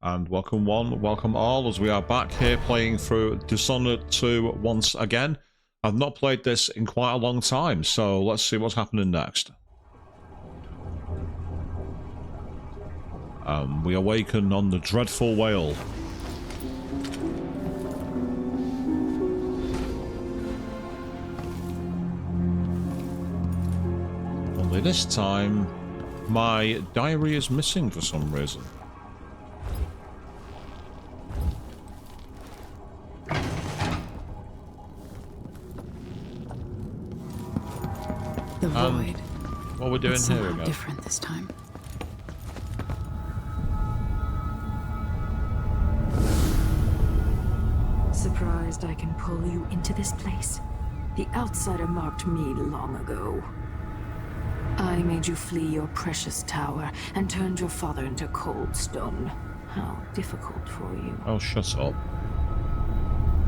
And welcome one, welcome all, as we are back here playing through Dishonored 2 once again. I've not played this in quite a long time, so let's see what's happening next. We awaken on the dreadful whale. Only this time, my diary is missing for some reason. The void. What we're doing it's here somehow again? Different this time. Surprised I can pull you into this place? The outsider marked me long ago. I made you flee your precious tower and turned your father into cold stone. How difficult for you. Oh, shut up.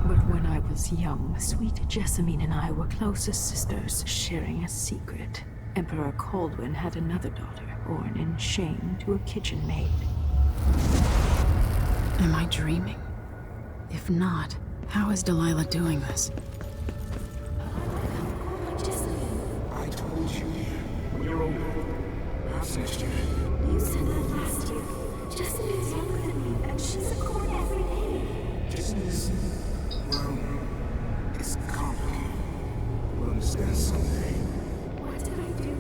But when I was young, sweet Jessamine and I were close as sisters, sharing a secret. Emperor Kaldwin had another daughter, born in shame to a kitchen maid. Am I dreaming? If not, how is Delilah doing this? I told you. We're over. Perhaps next year. You said that last year. Jessica's younger than me, and she's a court every day. Business, well, it's complicated. We'll understand someday. What did I do?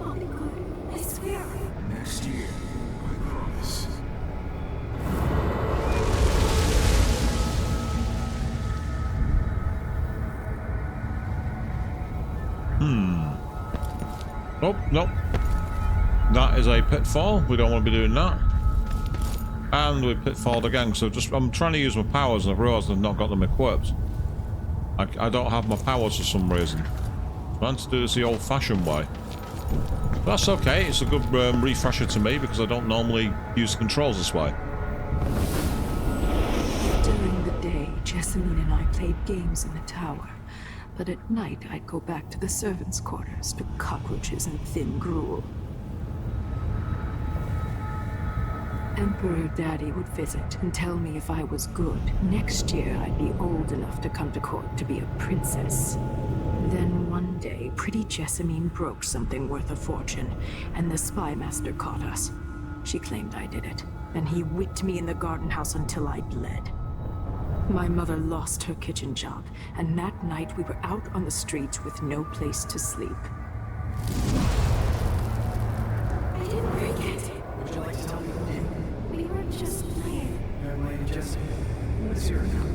I'll be good. I swear. Next year, I promise. Nope, nope. That is a pitfall. We don't want to be doing that. And we pitfalled again, so I'm trying to use my powers and I've realised I've not got them equipped. I don't have my powers for some reason. I'm trying to do this the old-fashioned way. But that's okay, it's a good refresher to me because I don't normally use the controls this way. During the day, Jessamine and I played games in the tower. But at night, I'd go back to the servants' quarters to cockroaches and thin gruel. Emperor Daddy would visit and tell me if I was good. Next year, I'd be old enough to come to court to be a princess. Then one day, pretty Jessamine broke something worth a fortune, and the spy master caught us. She claimed I did it, and he whipped me in the garden house until I bled. My mother lost her kitchen job, and that night we were out on the streets with no place to sleep. I didn't break it. Would you like to tell me what you did? We were just playing. Young lady Jessie, what's your account?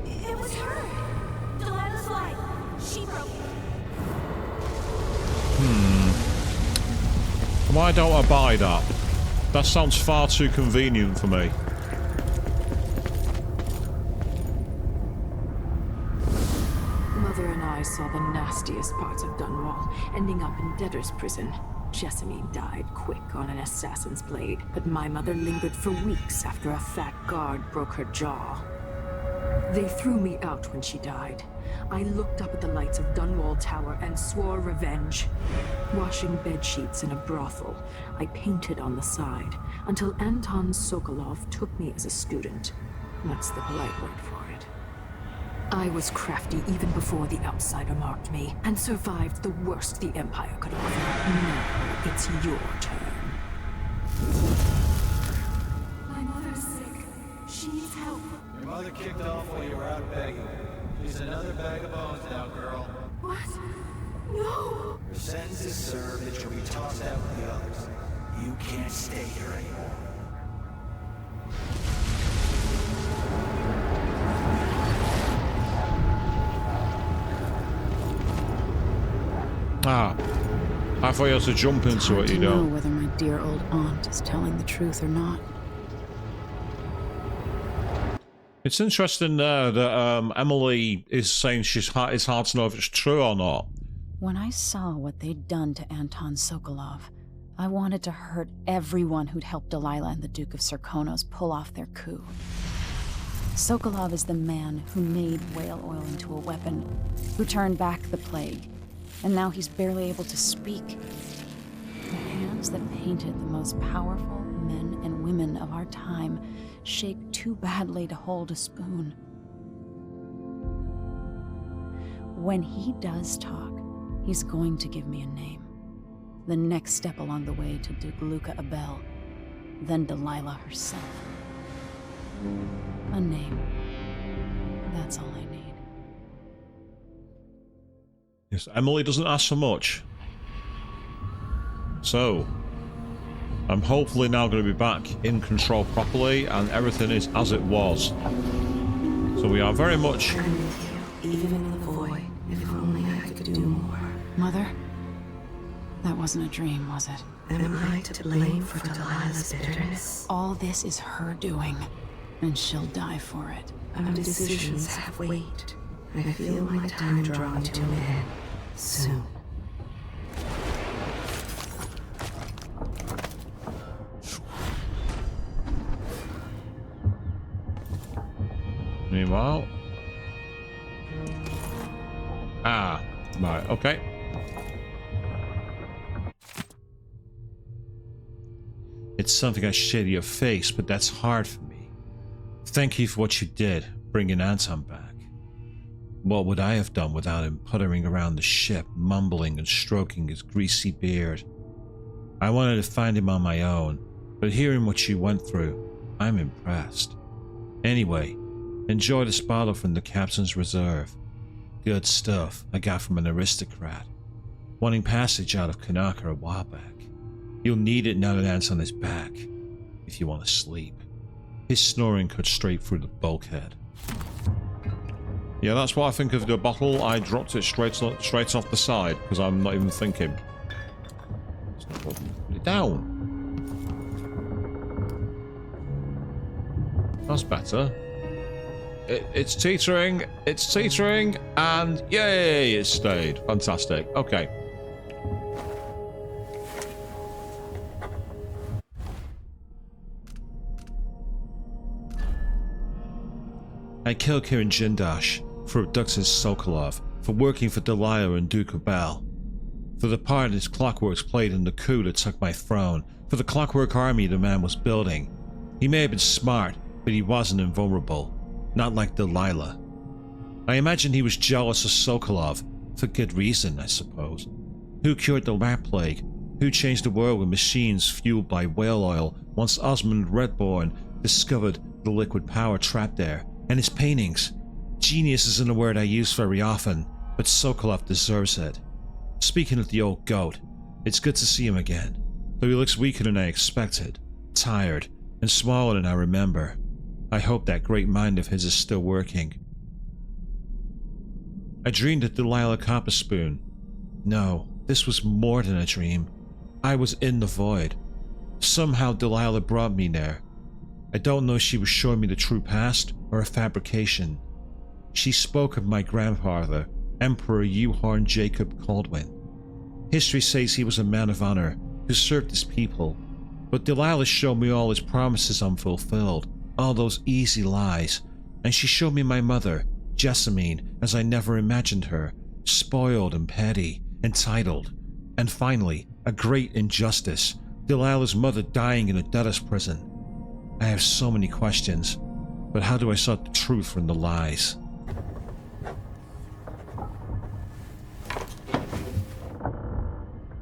It was her. Delilah's lie. She broke it. Why don't I buy that? That sounds far too convenient for me. Mother and I saw the nastiest parts of Dunwall, ending up in debtor's prison. Jessamine died quick on an assassin's blade, but my mother lingered for weeks after a fat guard broke her jaw. They threw me out when she died. I looked up at the lights of Dunwall Tower and swore revenge. Washing bed sheets in a brothel, I painted on the side, until Anton Sokolov took me as a student. That's the polite word for it. I was crafty even before the outsider marked me, and survived the worst the Empire could offer. Now it's your turn. My mother's sick. She needs help. Your mother kicked off while you were out begging. She's another bag of bones now, girl. What? No! Your sentence is served and you'll be tossed out with the others. You can't stay here anymore. Ah. I thought you had to jump into it, you know don't. whether my dear old aunt is telling the truth or not. It's interesting there that Emily is saying it's hard to know if it's true or not. When I saw what they'd done to Anton Sokolov, I wanted to hurt everyone who'd helped Delilah and the Duke of Serkonos pull off their coup. Sokolov is the man who made whale oil into a weapon, who turned back the plague, and now he's barely able to speak. The hand shadows that painted the most powerful men and women of our time, shaped too badly to hold a spoon. When he does talk, he's going to give me a name. The next step along the way to Dugluka Abel, then Delilah herself. A name. That's all I need. Yes, Emily doesn't ask for much. So, I'm hopefully now going to be back in control properly and everything is as it was. So we are very much... Even in the void, if only I could do more. Mother? That wasn't a dream, was it? Am I to blame for Delilah's bitterness? All this is her doing, and she'll die for it. Our decisions have weight. I feel my time drawing to an end soon. Meanwhile... Ah, right, okay. It's something I say to your face, but that's hard for me. Thank you for what you did, bringing Anton back. What would I have done without him puttering around the ship, mumbling and stroking his greasy beard? I wanted to find him on my own, but hearing what you went through, I'm impressed. Anyway, enjoy this bottle from the captain's reserve. Good stuff I got from an aristocrat, wanting passage out of Karnaca a while back. You'll need it now that Anton is back, if you want to sleep. His snoring cut straight through the bulkhead. Yeah, that's what I think of the bottle. I dropped it straight off the side, because I'm not even thinking. Put it down. That's better. It's teetering, and yay, it stayed. Fantastic. Okay. I killed Kirin Jindash for abducting Sokolov, for working for Delilah and Duke Abel, for the part his clockworks played in the coup that took my throne, for the clockwork army the man was building. He may have been smart, but he wasn't invulnerable. Not like Delilah. I imagine he was jealous of Sokolov, for good reason, I suppose. Who cured the rat plague? Who changed the world with machines fueled by whale oil once Osmond Redbourne discovered the liquid power trapped there? And his paintings. Genius isn't a word I use very often, but Sokolov deserves it. Speaking of the old goat, it's good to see him again, though he looks weaker than I expected, tired, and smaller than I remember. I hope that great mind of his is still working. I dreamed of Delilah Copperspoon. No, this was more than a dream. I was in the void. Somehow Delilah brought me there. I don't know if she was showing me the true past or a fabrication. She spoke of my grandfather, Emperor Euhorn Jacob Caldwin. History says he was a man of honor who served his people, but Delilah showed me all his promises unfulfilled, all those easy lies, and she showed me my mother, Jessamine, as I never imagined her, spoiled and petty, entitled, and finally, a great injustice, Delilah's mother dying in a debtor's prison. I have so many questions, but how do I sort the truth from the lies?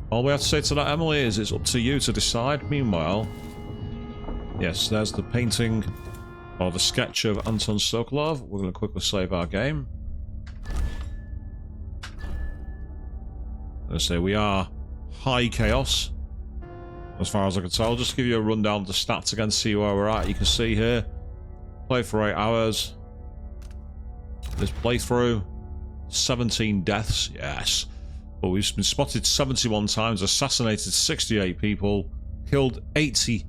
All we have to say to that, Emily, is it's up to you to decide. Meanwhile, yes, there's the painting or the sketch of Anton Sokolov. We're going to quickly save our game. Let's say we are high chaos, as far as I can tell. Just to give you a rundown of the stats again, see where we're at. You can see here, play for 8 hours. This playthrough, 17 deaths, yes. But we've been spotted 71 times, assassinated 68 people, killed 88,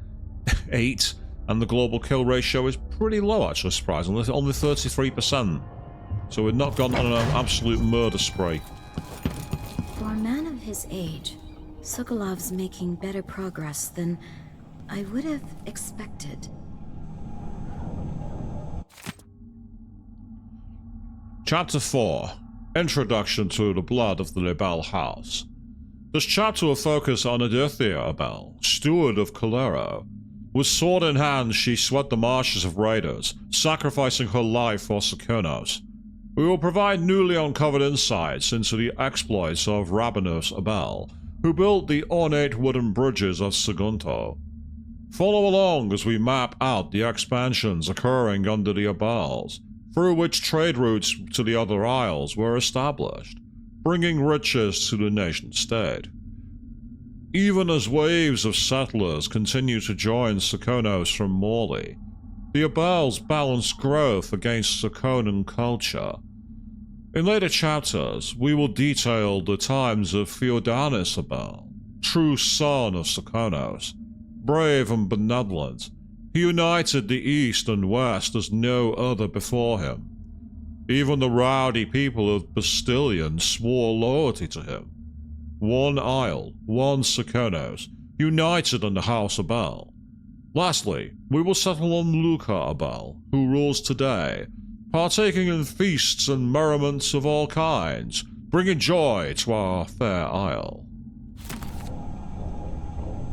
and the global kill ratio is pretty low, actually, surprisingly, only 33%. So we've not gone on an absolute murder spree. For a man of his age, Sokolov's making better progress than I would have expected. Chapter 4. Introduction to the Blood of the Lebel House. This chapter will focus on Adithia Abel, steward of Calero. With sword in hand, she swept the marshes of raiders, sacrificing her life for Serkonos. We will provide newly uncovered insights into the exploits of Rabanus Abel, who built the ornate wooden bridges of Sagunto. Follow along as we map out the expansions occurring under the Abels, through which trade routes to the other isles were established, bringing riches to the nation-state. Even as waves of settlers continue to join Serkonos from Morley, the Abels balance growth against Serkonan culture. In later chapters, we will detail the times of Theodanis Abel, true son of Serkonos. Brave and benevolent, he united the East and West as no other before him. Even the rowdy people of Bastillion swore loyalty to him. One isle, one Serkonos, united under House Abel. Lastly, we will settle on Luca Abel, who rules today, partaking in feasts and merriments of all kinds, bringing joy to our fair isle.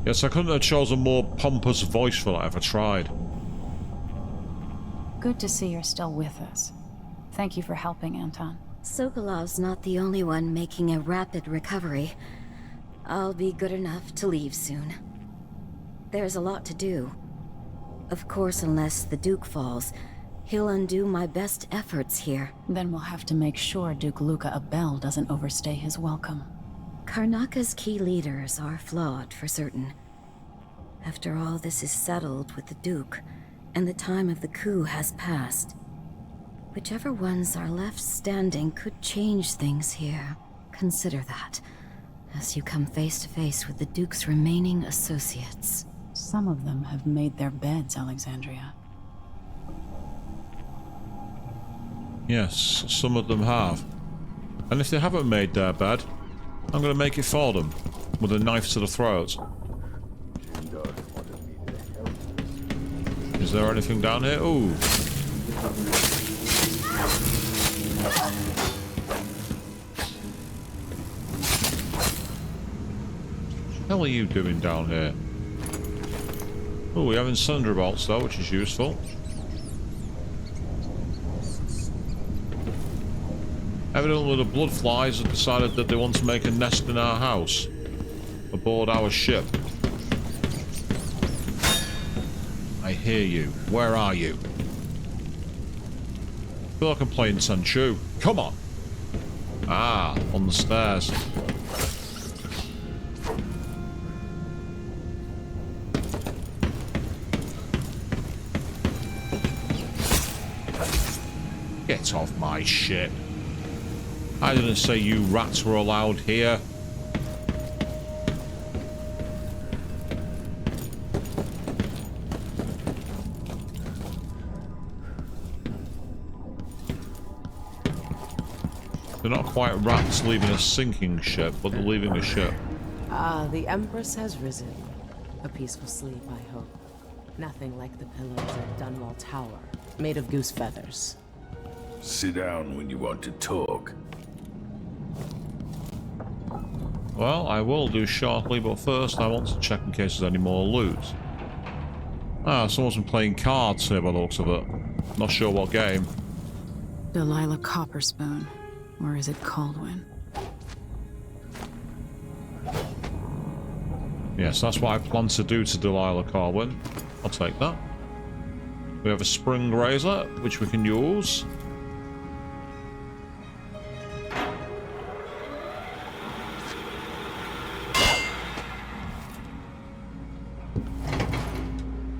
Yes, I couldn't have chosen a more pompous voice for that if I tried. Good to see you're still with us. Thank you for helping, Anton. Sokolov's not the only one making a rapid recovery. I'll be good enough to leave soon. There's a lot to do. Of course, unless the Duke falls, he'll undo my best efforts here. Then we'll have to make sure Duke Luca Abel doesn't overstay his welcome. Karnaca's key leaders are flawed, for certain. After all this is settled with the Duke, and the time of the coup has passed, whichever ones are left standing could change things here. Consider that, as you come face to face with the Duke's remaining associates. Some of them have made their beds, Alexandria. Yes, some of them have. And if they haven't made their bed, I'm going to make it for them, with a knife to the throat. Is there anything down here? Ooh. What the hell are you doing down here? Oh, we're having thunderbolts though, which is useful. Evidently the bloodflies have decided that they want to make a nest in our house. Aboard our ship. I hear you. Where are you? I feel like I'm playing Sanchu. Come on! Ah, on the stairs. Get off my ship. I didn't say you rats were allowed here. They're not quite rats leaving a sinking ship, but they're leaving a ship. Ah, the Empress has risen. A peaceful sleep, I hope. Nothing like the pillows at Dunwall Tower, made of goose feathers. Sit down when you want to talk. Well, I will do shortly, but first I want to check in case there's any more loot. Ah, someone's been playing cards here by the looks of it. Not sure what game. Delilah Copperspoon. Or is it Caldwin? Yes, that's what I plan to do to Delilah Caldwin. I'll take that. We have a spring razor, which we can use.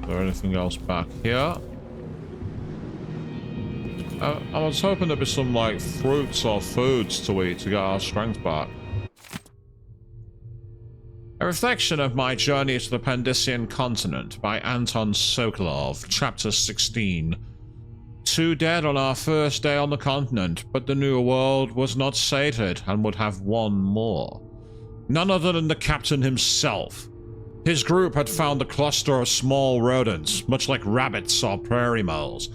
Is there anything else back here? I was hoping there'd be some, like, fruits or foods to eat to get our strength back. A reflection of my journey to the Pandician continent by Anton Sokolov, Chapter 16. 2 dead on our first day on the continent, but the New World was not sated and would have 1 more. None other than the captain himself. His group had found a cluster of small rodents, much like rabbits or prairie moles.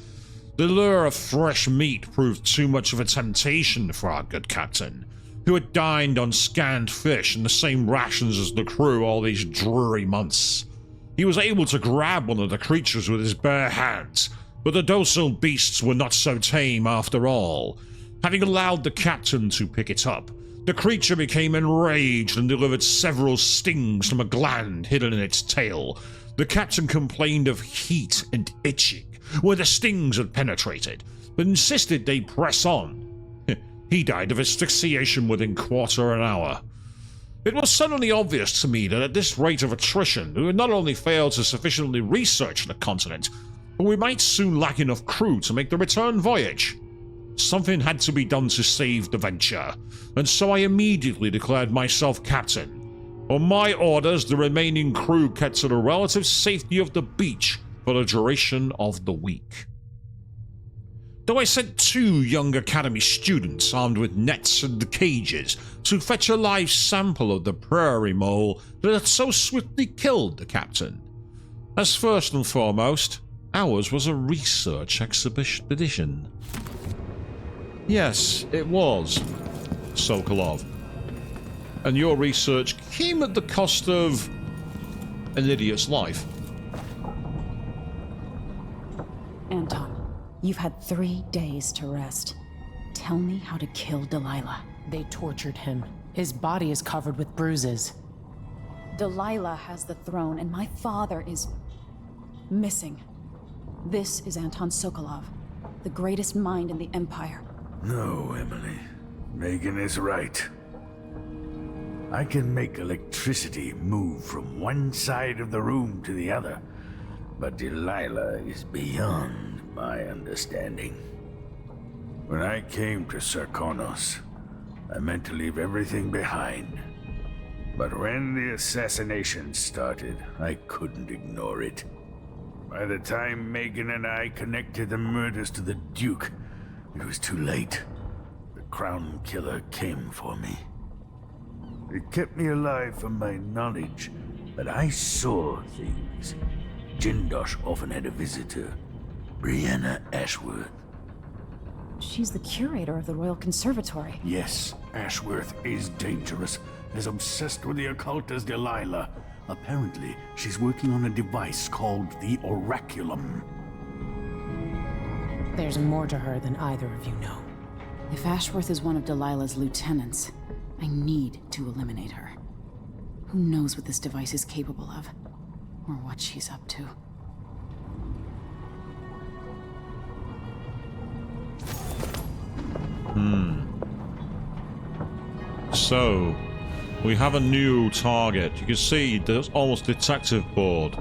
The lure of fresh meat proved too much of a temptation for our good captain, who had dined on scanned fish and the same rations as the crew all these dreary months. He was able to grab one of the creatures with his bare hands, but the docile beasts were not so tame after all. Having allowed the captain to pick it up, the creature became enraged and delivered several stings from a gland hidden in its tail. The captain complained of heat and itching where the stings had penetrated, but insisted they press on. He died of asphyxiation within quarter an hour. It was suddenly obvious to me that at this rate of attrition, we would not only fail to sufficiently research the continent, but we might soon lack enough crew to make the return voyage. Something had to be done to save the venture, and so I immediately declared myself captain. On my orders, the remaining crew kept to the relative safety of the beach for the duration of the week. Though I sent 2 young academy students armed with nets and cages to fetch a live sample of the prairie mole that had so swiftly killed the captain. As first and foremost, ours was a research expedition. Yes, it was, Sokolov. And your research came at the cost of an idiot's life. Anton, you've had 3 days to rest. Tell me how to kill Delilah. They tortured him. His body is covered with bruises. Delilah has the throne, and my father is missing. This is Anton Sokolov, the greatest mind in the Empire. No, Emily. Megan is right. I can make electricity move from one side of the room to the other, but Delilah is beyond my understanding. When I came to Sarkonos, I meant to leave everything behind. But when the assassination started, I couldn't ignore it. By the time Megan and I connected the murders to the Duke, it was too late. The Crown Killer came for me. It kept me alive from my knowledge, but I saw things. Jindosh often had a visitor, Brianna Ashworth. She's the curator of the Royal Conservatory. Yes, Ashworth is dangerous, as obsessed with the occult as Delilah. Apparently, she's working on a device called the Oraculum. There's more to her than either of you know. If Ashworth is one of Delilah's lieutenants, I need to eliminate her. Who knows what this device is capable of, or what she's up to. So, we have a new target. You can see there's almost detective board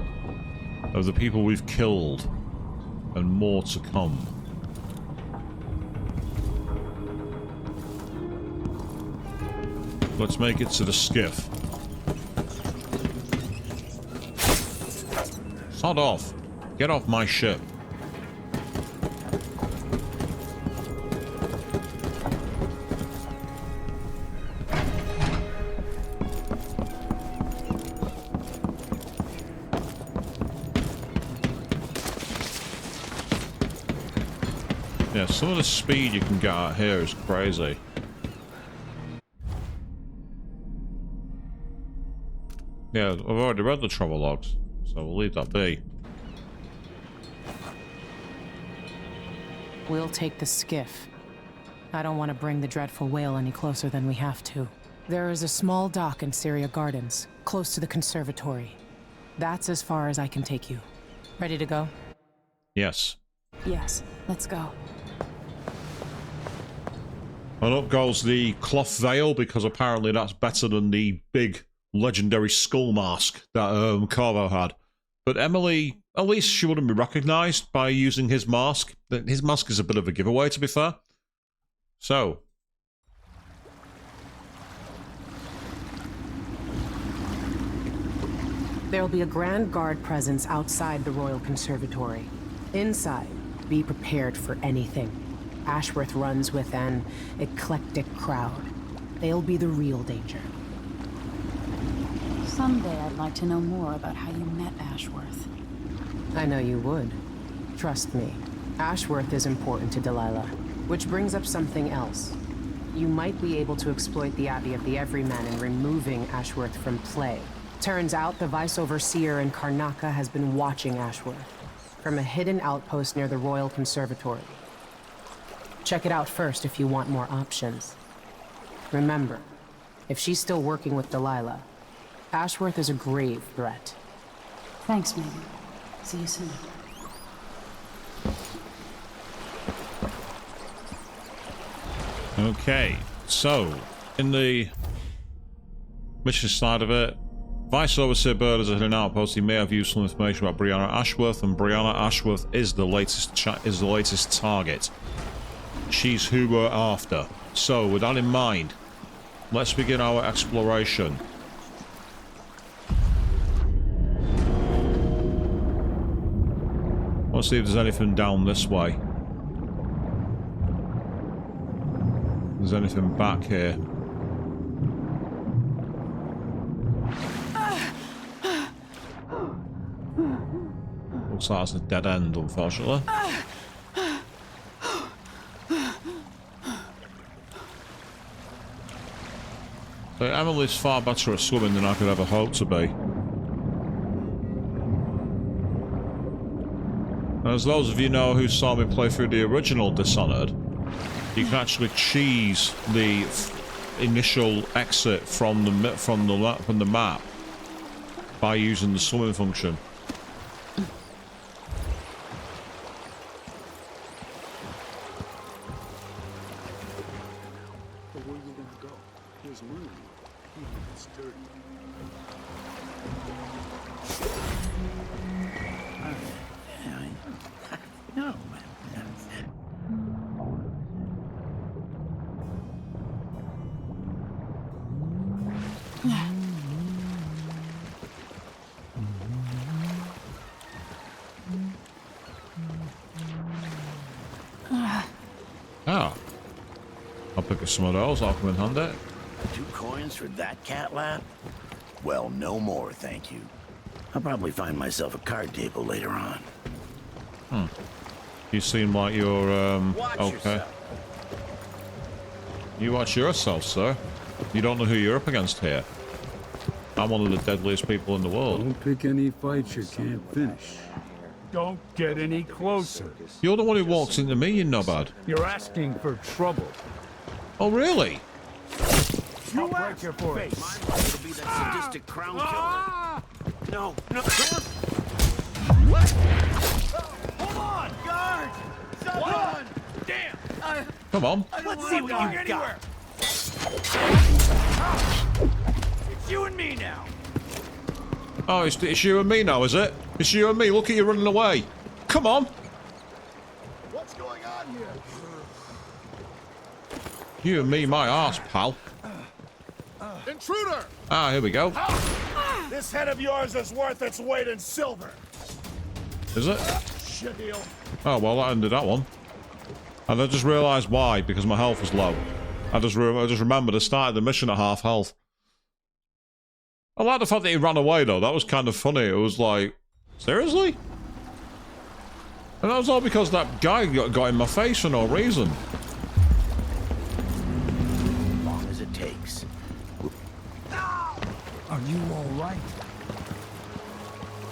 of the people we've killed, and more to come. Let's make it to the skiff. Sod off. Get off my ship. Yeah, some of the speed you can get out here is crazy. Yeah, I've already read the travel logs, so we'll leave that be. We'll take the skiff. I don't want to bring the dreadful whale any closer than we have to. There is a small dock in Syria Gardens, close to the conservatory. That's as far as I can take you. Ready to go? Yes. Yes, let's go. And up goes the cloth veil, because apparently that's better than the big legendary skull mask that Corvo had. But Emily, at least she wouldn't be recognized by using his mask. His mask is a bit of a giveaway, to be fair. So. There'll be a Grand Guard presence outside the Royal Conservatory. Inside, be prepared for anything. Ashworth runs with an eclectic crowd. They'll be the real danger. Someday I'd like to know more about how you met Ashworth. I know you would. Trust me. Ashworth is important to Delilah. Which brings up something else. you might be able to exploit the Abbey of the Everyman in removing Ashworth from play. Turns out the Vice Overseer in Karnaca has been watching Ashworth from a hidden outpost near the Royal Conservatory. Check it out first if you want more options. Remember, if she's still working with Delilah, Ashworth is a grave threat. Thanks, Megan. See you soon. Okay, so in the mission side of it, Vice Overseer Bird is a hidden outpost. He may have useful information about Brianna Ashworth, and Brianna Ashworth is the latest target. She's who we're after. So, with that in mind, let's begin our exploration. Let's see if there's anything down this way. If there's anything back here. Looks like it's a dead end, unfortunately. So Emily's far better at swimming than I could ever hope to be. And as those of you know who saw me play through the original Dishonored, you can actually cheese the initial exit from the map by using the swimming function. Ah, I'll pick up some of those. I'll come in handy. 2 coins for that cat lap? Well, no more, thank you. I'll probably find myself a card table later on. You seem like you're, Watch okay. yourself. You watch yourself, sir. You don't know who you're up against here. I'm one of the deadliest people in the world. Don't pick any fights you can't finish. Don't get any closer. You're the one who walks into me, you knobhead. You're asking for trouble. Oh, really? You break your Face. It'll be that sadistic crown killer. No, no. What? Hold on, guard! Someone! Damn! Come on. Let's see what you got. It's you and me now. Oh, it's you and me now, is it? It's you and me. Look at you running away. Come on. What's going on here? You and me, my arse, pal. Intruder! Ah, here we go. This head of yours is worth its weight in silver. Is it? Shitheel. Oh, well, that ended that one. And I just realised why, because my health was low. I just remembered I started the mission at half health. I like the fact that he ran away, though. That was kind of funny. It was like, seriously? And that was all because that guy got in my face for no reason. As long as it takes. Are you all right?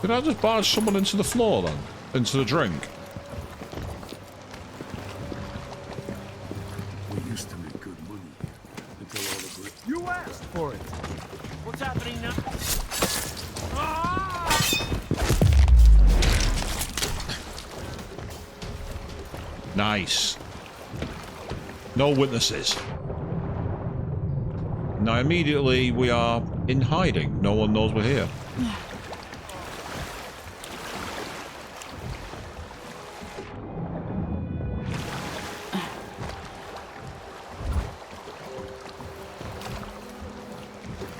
Did I just barge someone into the floor, then? Into the drink? We used to make good money here until all the great... You asked for it. What's happening now? Nice. No witnesses. Now immediately we are in hiding. No one knows we're here.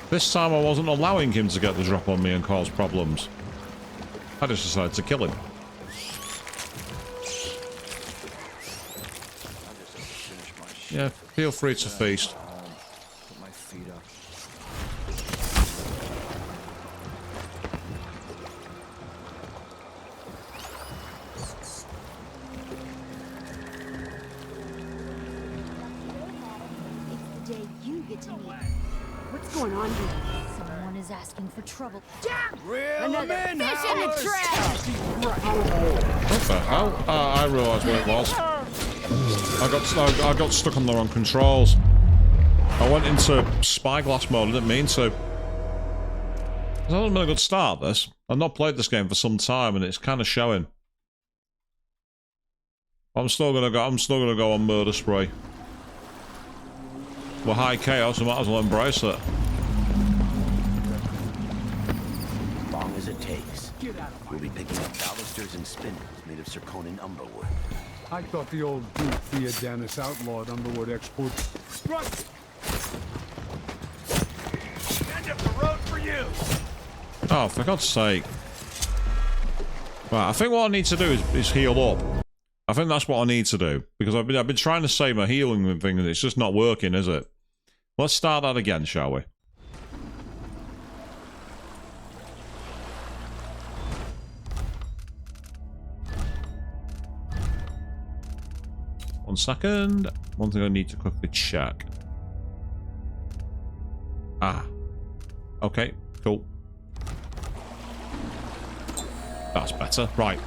This time I wasn't allowing him to get the drop on me and cause problems. I just decided to kill him. Yeah, feel free to feast. Put my feet up. it to me. What's going on here? Someone is asking for trouble. Reel him in, Fish in the trash! What the hell? I realised what it was. I got stuck on the wrong controls. I went into spyglass mode. I didn't mean to. It's not been a good start. This. I've not played this game for some time, and it's kind of showing. I'm still gonna go on murder spree. We're high chaos, we might as well embrace it. As long as it takes. We'll be picking up balusters and spindles made of Zirconin umberwood. I thought the old Duke Theodanis outlawed umberwood exports. Right! End of the road for you! Oh, for God's sake. Right, I think what I need to do is heal up. I think that's what I need to do. Because I've been trying to save my healing thing and it's just not working, is it? Let's start that again, shall we? One second. One thing I need to quickly check. Ah. Okay, cool. That's better. Right.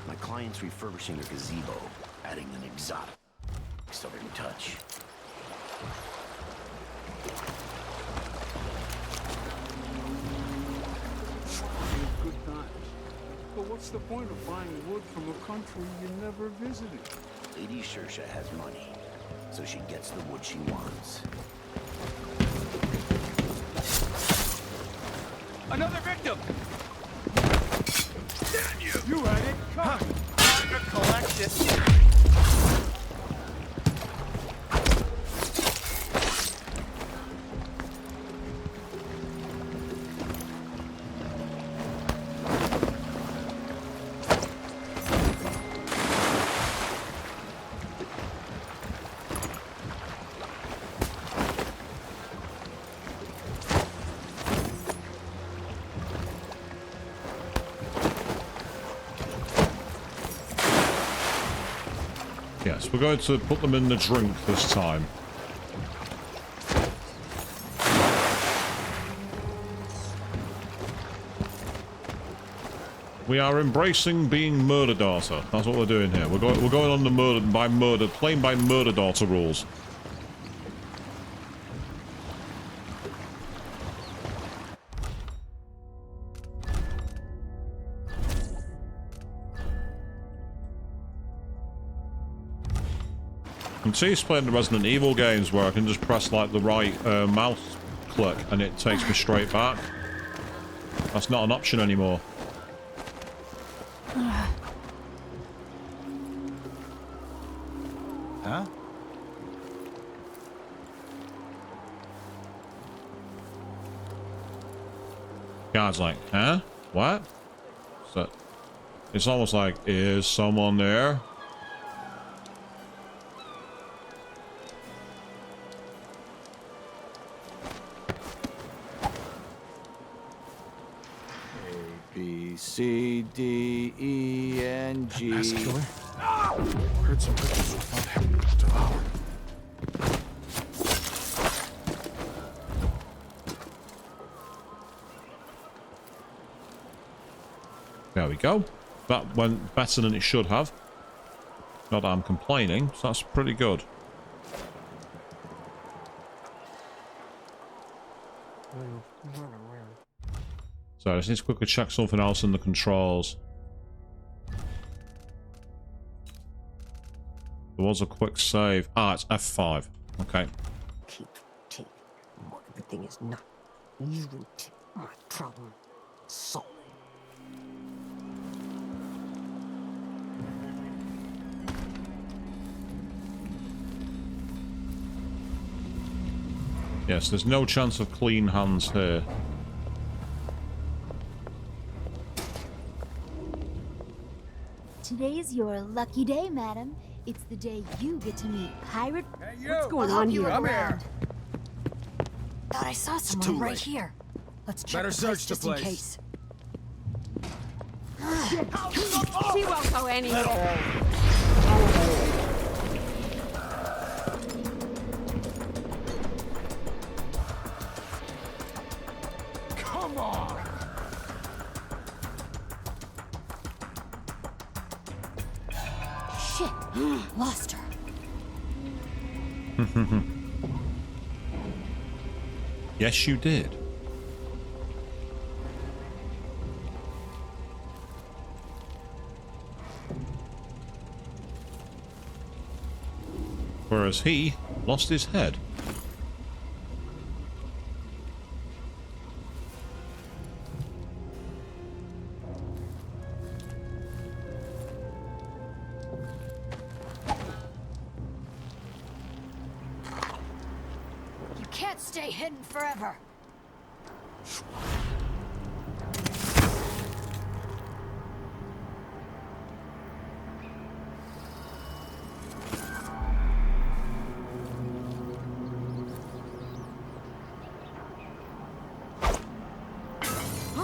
My client's refurbishing a gazebo, adding an exotic southern touch. Good times. But what's the point of buying wood from a country you never visited? Lady Shersha has money, so she gets the wood she wants. Another victim! Damn you! You had it coming! Time to collect it! Yes, we're going to put them in the drink this time. We are embracing being murder daughter. That's what we're doing here. We're going on the playing by murder daughter rules. I'm used to playing the Resident Evil games where I can just press like the right mouse click and it takes me straight back. That's not an option anymore. Huh? Guard's like, huh? What? So it's almost like, is someone there? C, D, E, N, G. Mass killer? Heard some rituals about him devoured. There we go. That went better than it should have. Not that I'm complaining, so that's pretty good. So I just need to quickly check something else in the controls. There was a quick save. Ah, it's F5. Okay. Keep taking more. Everything is not even my problem. So. Yes, there's no chance of clean hands here. Today's your lucky day, madam. It's the day you get to meet Pirate. Hey, you! What's going on here? Come here! Thought I saw someone right here. Let's check Better the search place the just in place. case. She won't go anywhere. Come on! Shit, lost her. Yes, you did. Whereas he lost his head. You can't stay hidden forever.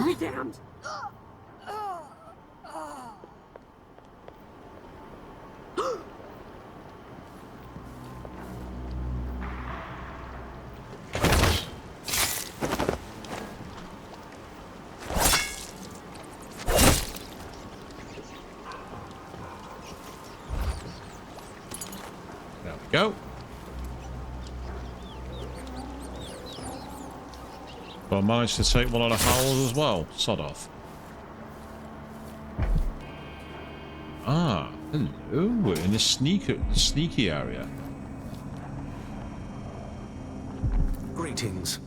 Be damned! There we go. Well, I managed to take one of the howls as well. Sod off. Ah, hello. We're in the sneaky area. Greetings.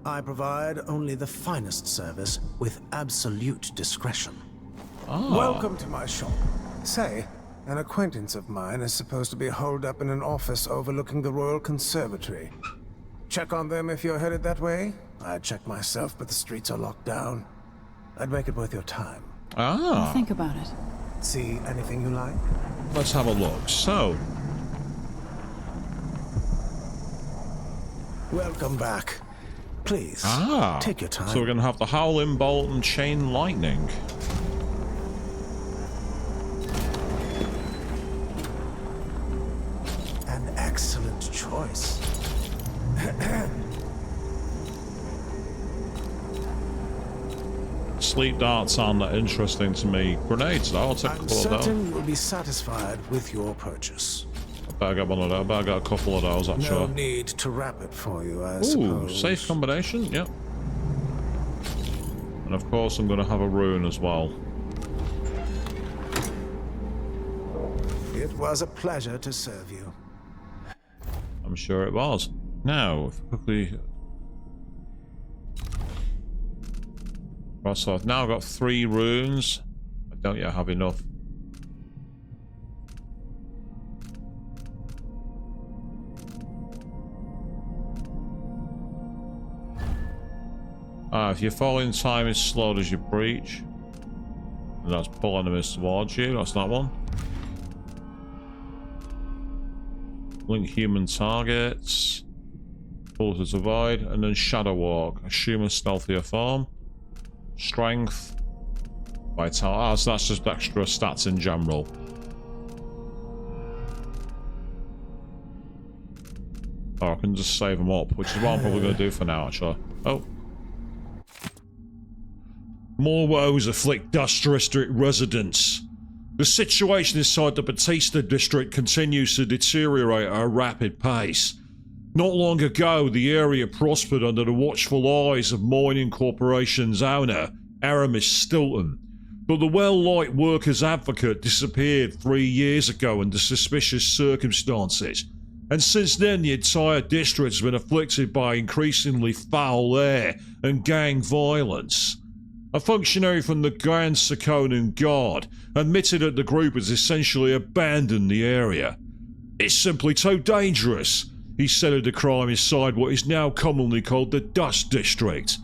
I provide only the finest service with absolute discretion. Ah. Welcome to my shop. Say, an acquaintance of mine is supposed to be holed up in an office overlooking the Royal Conservatory. Check on them if you're headed that way. I'd check myself, but the streets are locked down. I'd make it worth your time. Ah. Think about it. See anything you like? Let's have a look. So. Welcome back. Please, take your time. So we're going to have the Howling Bolt and Chain Lightning. An excellent choice. Sleep darts aren't that interesting to me. Grenades, though. I'll take a I'm couple of those. certain you'll be satisfied with your purchase. I better get one of those. I better get a couple of those, actually. No need to wrap it for you, I Ooh, suppose. safe combination, yep. And of course I'm going to have a rune as well. It was a pleasure to serve you. I'm sure it was. Now, if we quickly... Right, so I've now got 3 runes. I don't yet have enough. If your falling time is slowed as you breach, and that's pull enemies towards you, that's that one. Link human targets, pull to divide, and then shadow walk. Assume a stealthier form. Strength, vitality. So that's just extra stats in general. Oh, I can just save them up, which is what I'm probably going to do for now, actually. Oh. More woes afflict Dust District residents. The situation inside the Batista district continues to deteriorate at a rapid pace. Not long ago, the area prospered under the watchful eyes of Mining Corporation's owner, Aramis Stilton. But the well-liked workers' advocate disappeared 3 years ago under suspicious circumstances. And since then, the entire district has been afflicted by increasingly foul air and gang violence. A functionary from the Grand Sakonan Guard admitted that the group has essentially abandoned the area. It's simply too dangerous, he said of the crime inside what is now commonly called the Dust District.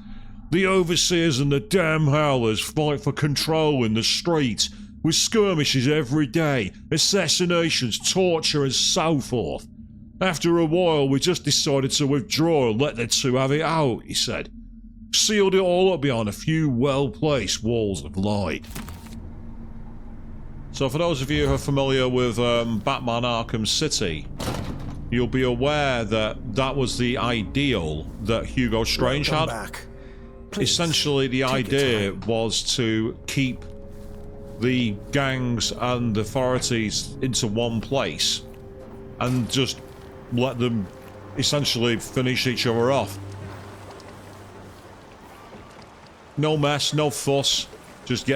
The overseers and the damn howlers fight for control in the streets, with skirmishes every day, assassinations, torture and so forth. After a while, we just decided to withdraw and let the two have it out, he said. Sealed it all up behind a few well-placed walls of light. So for those of you who are familiar with Batman Arkham City, you'll be aware that that was the ideal that Hugo Strange had. Essentially, the idea was to keep the gangs and the authorities into one place and just let them essentially finish each other off. No mess, no fuss. Just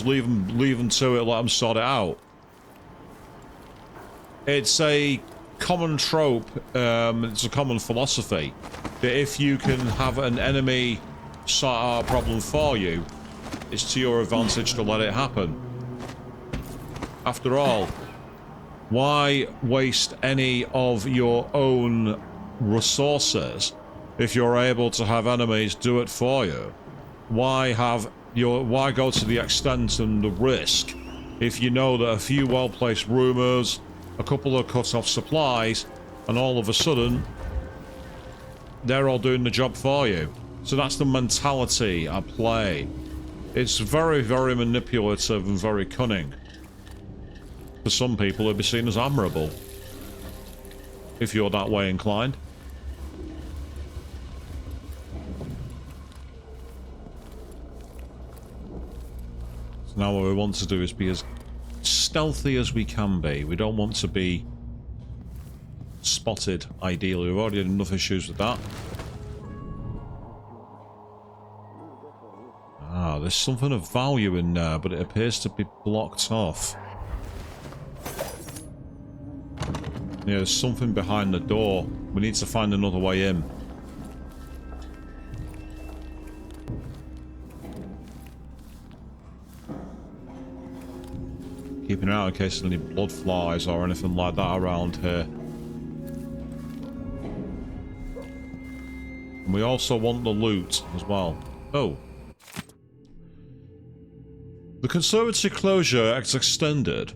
leave them to it, let them sort it out. It's a common trope, it's a common philosophy that if you can have an enemy sort out a problem for you, it's to your advantage to let it happen. After all, why waste any of your own resources if you're able to have enemies do it for you? Why go to the extent and the risk if you know that a few well-placed rumors, a couple of cut-off supplies, and all of a sudden they're all doing the job for you? So that's the mentality at play. It's very, very manipulative and very cunning. For some people, it'd be seen as admirable, if you're that way inclined. So now what we want to do is be as stealthy as we can be. We don't want to be spotted, ideally. We've already had enough issues with that. Ah, there's something of value in there, but it appears to be blocked off. Yeah, there's something behind the door. We need to find another way in. Keeping an eye out in case there's any blood flies or anything like that around here. And we also want the loot as well. Oh. The conservatory closure is extended.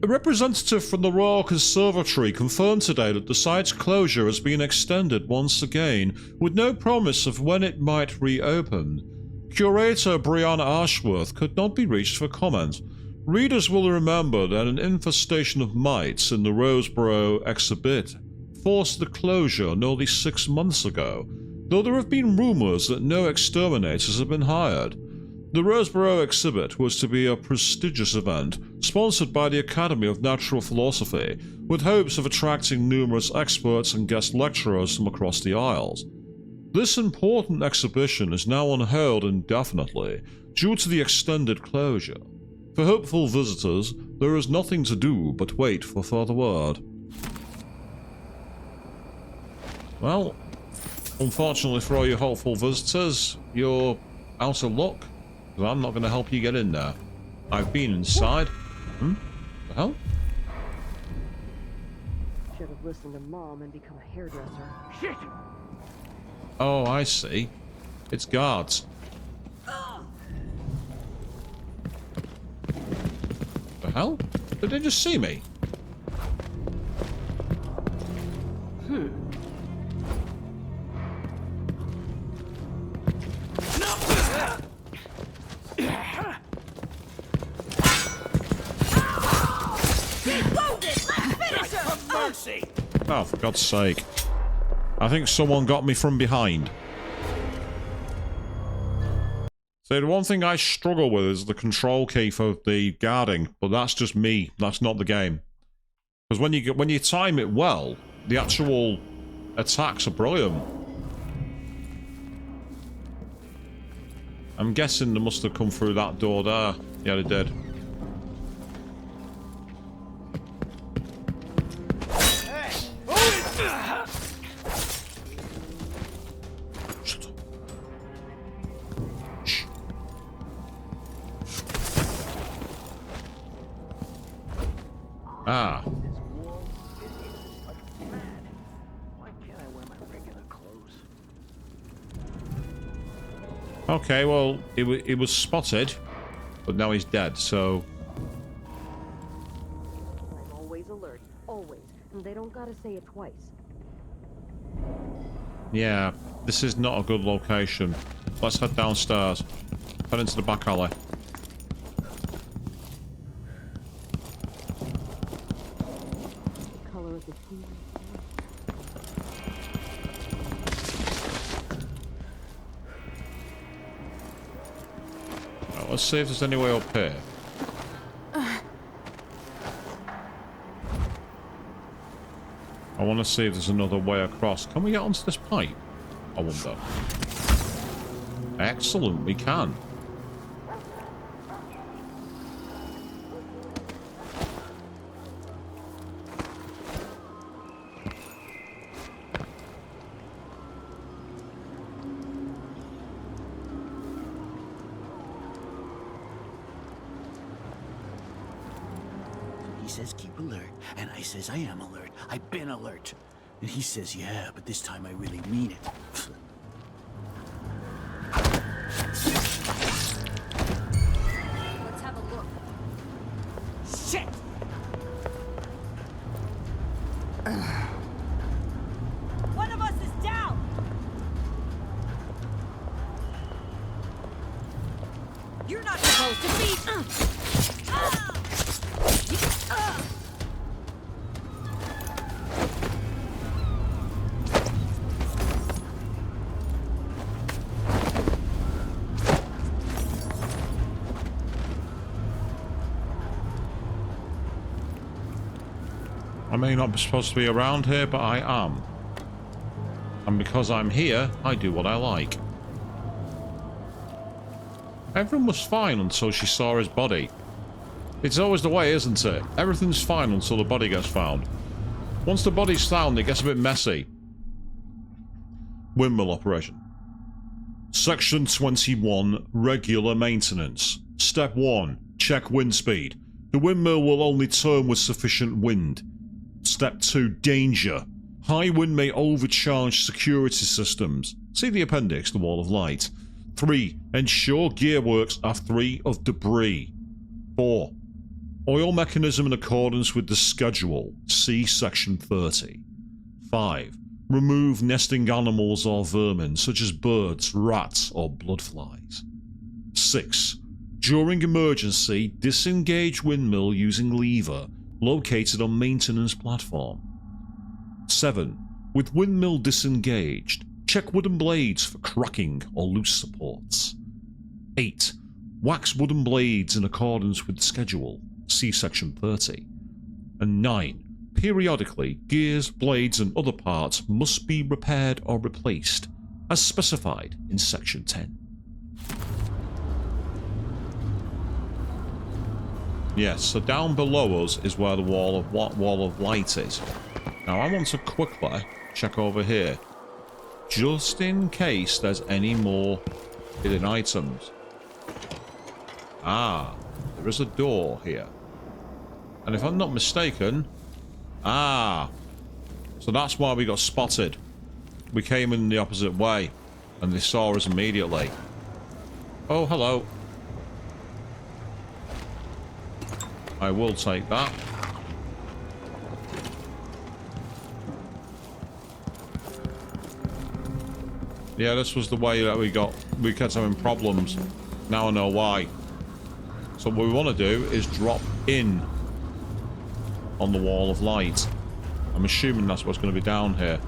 A representative from the Royal Conservatory confirmed today that the site's closure has been extended once again, with no promise of when it might reopen. Curator Brianna Ashworth could not be reached for comment. Readers will remember that an infestation of mites in the Roseboro exhibit forced the closure nearly 6 months ago, though there have been rumours that no exterminators have been hired. The Roseboro exhibit was to be a prestigious event, sponsored by the Academy of Natural Philosophy, with hopes of attracting numerous experts and guest lecturers from across the Isles. This important exhibition is now on hold indefinitely, due to the extended closure. For hopeful visitors, there is nothing to do but wait for further word. Well, unfortunately for all you hopeful visitors, you're out of luck. I'm not going to help you get in there. I've been inside. The hell? Should have listened to Mom and become a hairdresser. Shit! Oh, I see. It's guards. The hell? Did they just see me? Oh, for God's sake. I think someone got me from behind. So the one thing I struggle with is the control key for the guarding, but that's just me. That's not the game. Because when you time it well, the actual attacks are brilliant. I'm guessing they must have come through that door there. Yeah, they did. Ah. Okay, well, it was spotted, but now he's dead, so... I'm always alert, always, and they don't gotta say it twice. Yeah, this is not a good location. Let's head downstairs. Head into the back alley. Right, let's see if there's any way up here. I want to see if there's another way across. Can we get onto this pipe? I wonder. Excellent, we can. He says keep alert, and I says I am alert. I've been alert. And he says, yeah, but this time I really mean it. Let's have a look. Shit! One of us is down! You're not supposed to be... I may not be supposed to be around here, but I am. And because I'm here, I do what I like. Everyone was fine until she saw his body. It's always the way, isn't it? Everything's fine until the body gets found. Once the body's found, it gets a bit messy. Windmill operation. Section 21, regular maintenance. Step 1, check wind speed. The windmill will only turn with sufficient wind. Step 2, danger. High wind may overcharge security systems. See the appendix, the Wall of Light. 3, ensure gearworks are free of debris. 4, oil mechanism in accordance with the schedule. See section 30. 5, remove nesting animals or vermin such as birds, rats, or bloodflies. 6, during emergency, disengage windmill using lever located on maintenance platform. 7, with windmill disengaged, check wooden blades for cracking or loose supports. 8, wax wooden blades in accordance with schedule. See section 30. And 9, periodically, gears, blades, and other parts must be repaired or replaced, as specified in section 10. Yes, so down below us is where the wall of light is. Now I want to quickly check over here, just in case there's any more hidden items. Ah, there is a door here. And if I'm not mistaken... Ah! So that's why we got spotted. We came in the opposite way, and they saw us immediately. Oh, hello. I will take that. Yeah, this was the way that we kept having problems. Now I know why. So what we want to do is drop in on the Wall of Light. I'm assuming that's what's going to be down here.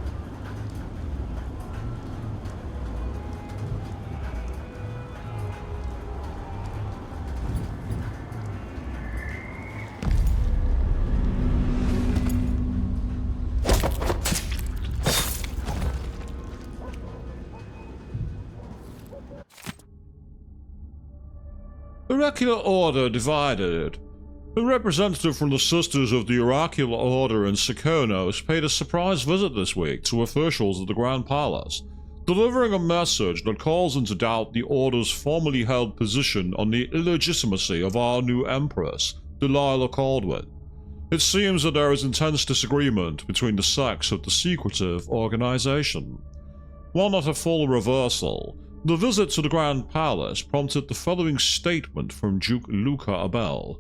Oracular Order divided. A representative from the Sisters of the Oracular Order in Serkonos paid a surprise visit this week to officials at the Grand Palace, delivering a message that calls into doubt the Order's formerly held position on the illegitimacy of our new Empress, Delilah Caldwell. It seems that there is intense disagreement between the sects of the secretive organization. While not a full reversal, the visit to the Grand Palace prompted the following statement from Duke Luca Abel.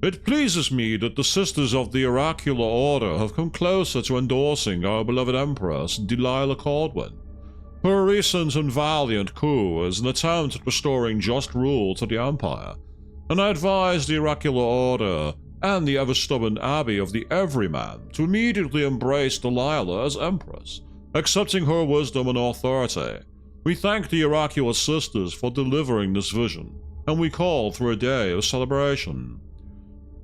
It pleases me that the Sisters of the Oracular Order have come closer to endorsing our beloved Empress, Delilah Cordwin. Her recent and valiant coup is an attempt at restoring just rule to the Empire, and I advise the Oracular Order and the ever-stubborn Abbey of the Everyman to immediately embrace Delilah as Empress, accepting her wisdom and authority. We thank the Oracular Sisters for delivering this vision, and we call for a day of celebration.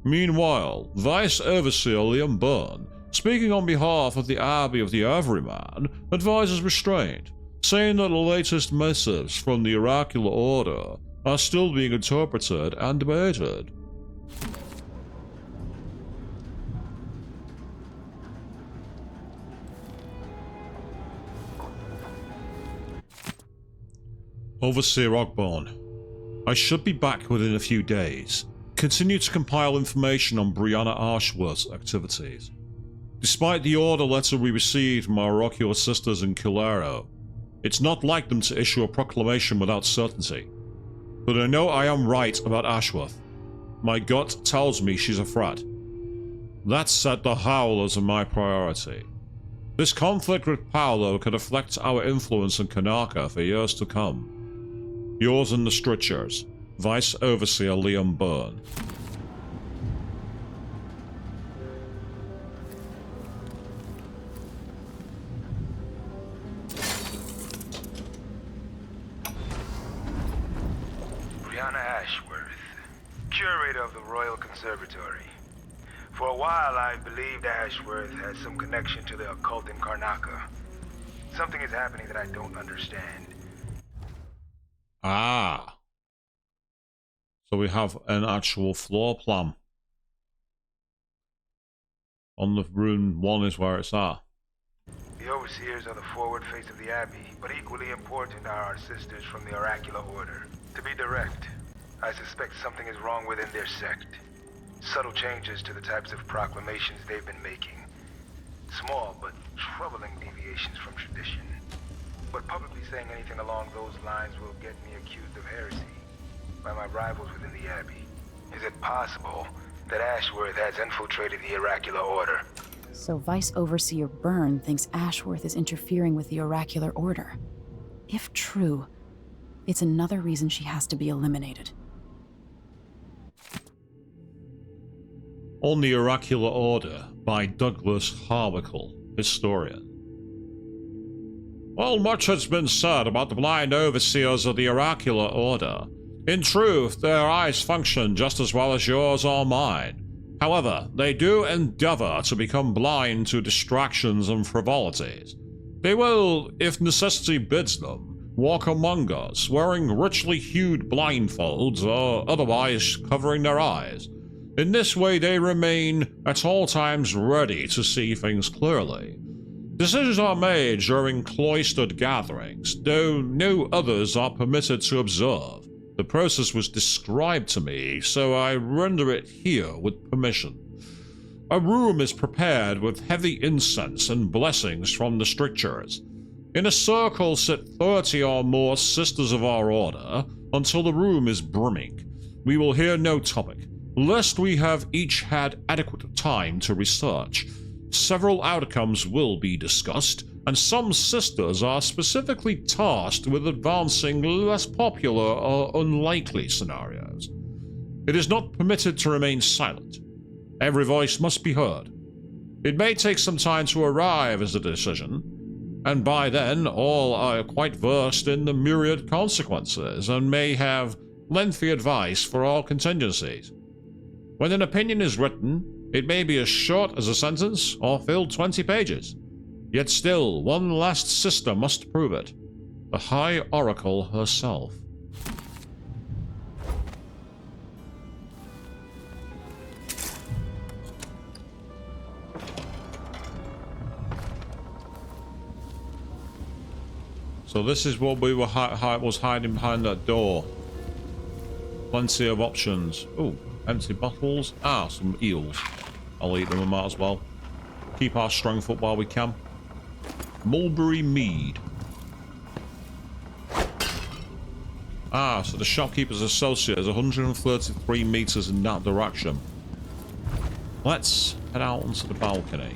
Meanwhile, Vice Overseer Liam Byrne, speaking on behalf of the Abbey of the Everyman, advises restraint, saying that the latest missives from the Oracular Order are still being interpreted and debated. Overseer Ogborn, I should be back within a few days. Continue to compile information on Brianna Ashworth's activities. Despite the order letter we received from our Oracular Sisters in Kilaro, it's not like them to issue a proclamation without certainty. But I know I am right about Ashworth. My gut tells me she's a threat. That said, the Howlers are my priority. This conflict with Paolo could affect our influence in Karnaca for years to come. Yours in the strictures, Vice Overseer Liam Byrne. Brianna Ashworth, curator of the Royal Conservatory. For a while, I believed Ashworth has some connection to the occult in Karnaca. Something is happening that I don't understand. Ah. So we have an actual floor plan. On the room 1 is where it's at. The overseers are the forward face of the Abbey, but equally important are our sisters from the Oracular Order. To be direct, I suspect something is wrong within their sect. Subtle changes to the types of proclamations they've been making. Small but troubling deviations from tradition. But publicly saying anything along those lines will get me accused of heresy by my rivals within the Abbey. Is it possible that Ashworth has infiltrated the Oracular Order? So Vice Overseer Byrne thinks Ashworth is interfering with the Oracular Order. If true, it's another reason she has to be eliminated. On the Oracular Order by Douglas Harwickle, historian. While much has been said about the blind overseers of the Oracular Order, in truth, their eyes function just as well as yours or mine. However, they do endeavor to become blind to distractions and frivolities. They will, if necessity bids them, walk among us, wearing richly hued blindfolds or otherwise covering their eyes. In this way, they remain at all times ready to see things clearly. Decisions are made during cloistered gatherings, though no others are permitted to observe. The process was described to me, so I render it here with permission. A room is prepared with heavy incense and blessings from the strictures. In a circle sit 30 or more sisters of our order until the room is brimming. We will hear no topic, lest we have each had adequate time to research. Several outcomes will be discussed, and some sisters are specifically tasked with advancing less popular or unlikely scenarios. It is not permitted to remain silent. Every voice must be heard. It may take some time to arrive at a decision, and by then all are quite versed in the myriad consequences and may have lengthy advice for all contingencies. When an opinion is written, it may be as short as a sentence or fill 20 pages. Yet still, one last sister must prove it. The High Oracle herself. So this is what we were was hiding behind that door. Plenty of options. Oh, empty bottles. Ah, some eels. I'll eat them, I might as well. Keep our strength up while we can. Mulberry mead. Ah, so the shopkeeper's associate is 133 meters in that direction. Let's head out onto the balcony.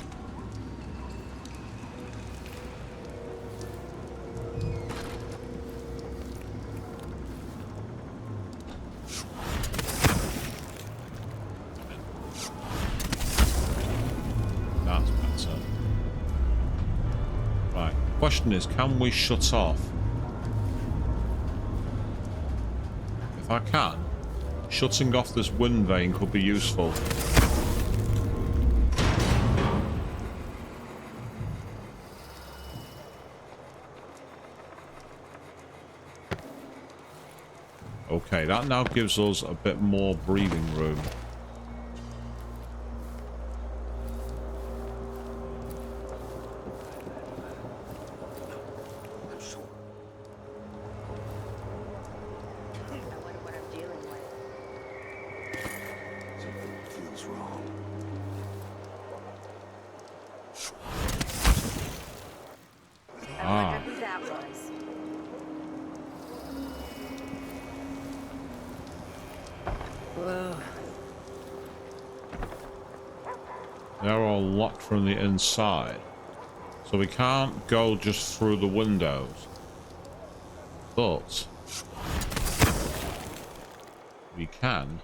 That's better. Right. Question is, can we shut off? If I can, shutting off this wind vane could be useful. Okay, that now gives us a bit more breathing room. They're all locked from the inside, so we can't go just through the windows. But we can.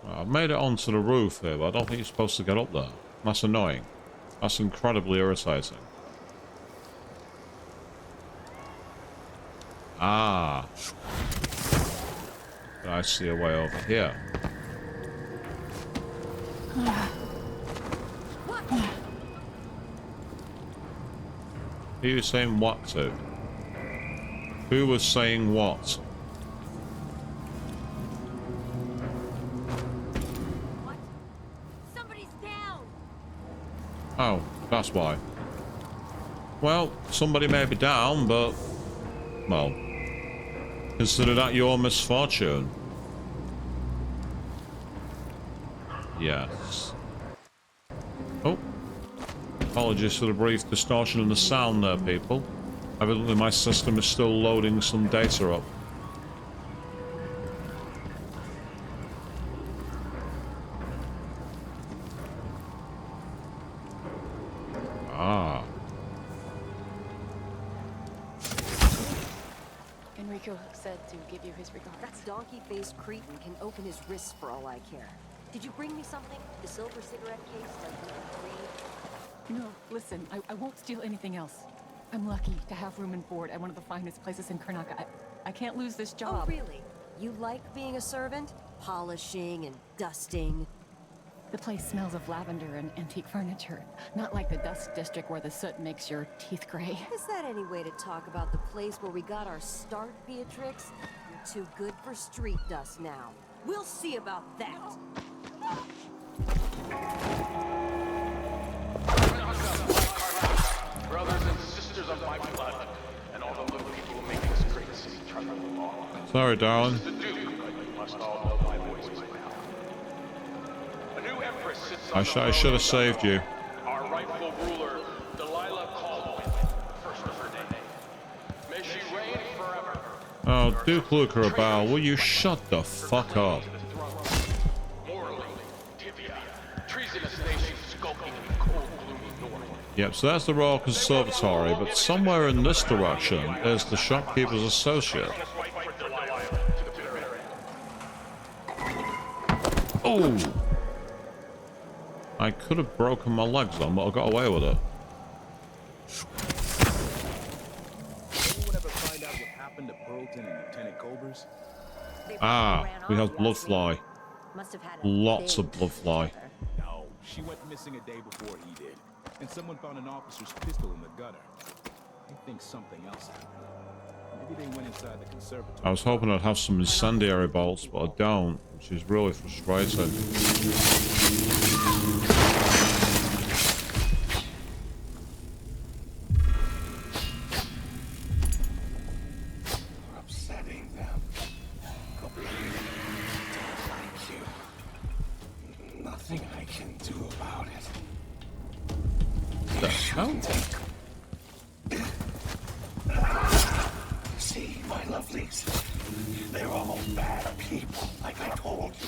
I've made it onto the roof here, but I don't think you're supposed to get up there. That's annoying. That's incredibly irritating. Ah. I see a way over here. Who was saying what to? Who was saying what? What? Somebody's down. Oh, that's why. Well, somebody may be down, but well, consider that your misfortune. Yes. Oh. Apologies for the brief distortion in the sound there, people. Evidently my system is still loading some data up. Ah. Enrico said to give you his regards. That donkey-faced cretin can open his wrists for all I care. Did you bring me something? The silver cigarette case like you No, listen, I won't steal anything else. I'm lucky to have room and board at one of the finest places in Karnaca. I can't lose this job. Oh, really? You like being a servant? Polishing and dusting? The place smells of lavender and antique furniture. Not like the dust district where the soot makes your teeth gray. Is that any way to talk about the place where we got our start, Beatrix? You're too good for street dust now. We'll see about that. Brothers and sisters of my blood, and all the little people who make this great city trudge along. Sorry, darling. This is the Duke, you must all know my voice by now. A new empress sits on I should have saved you. Our rightful ruler, Delilah Caldwell, first of her day. May she reign forever. Oh, Duke Lucarabal, will you shut the fuck up? Morally, Tibia, treasonous nation skulking in the cold, gloomy north. Yep, so that's the Royal Conservatory, but somewhere in this direction is the Shopkeeper's Associate. Oh! I could have broken my legs on, but I got away with it. Anyone ever find out what happened to Burlton and Lieutenant Cobers? Ah, we have Bloodfly. Lots of Bloodfly. No, she went missing a day before he did. And someone found an officer's pistol in the gutter. I think something else happened. Maybe they went inside the conservatory. I was hoping I'd have some incendiary bolts, but I don't, which is really frustrating. You're upsetting them. Completely don't like you. Nothing I can do about it. The hell? Nazis. They're all bad people, like I told you.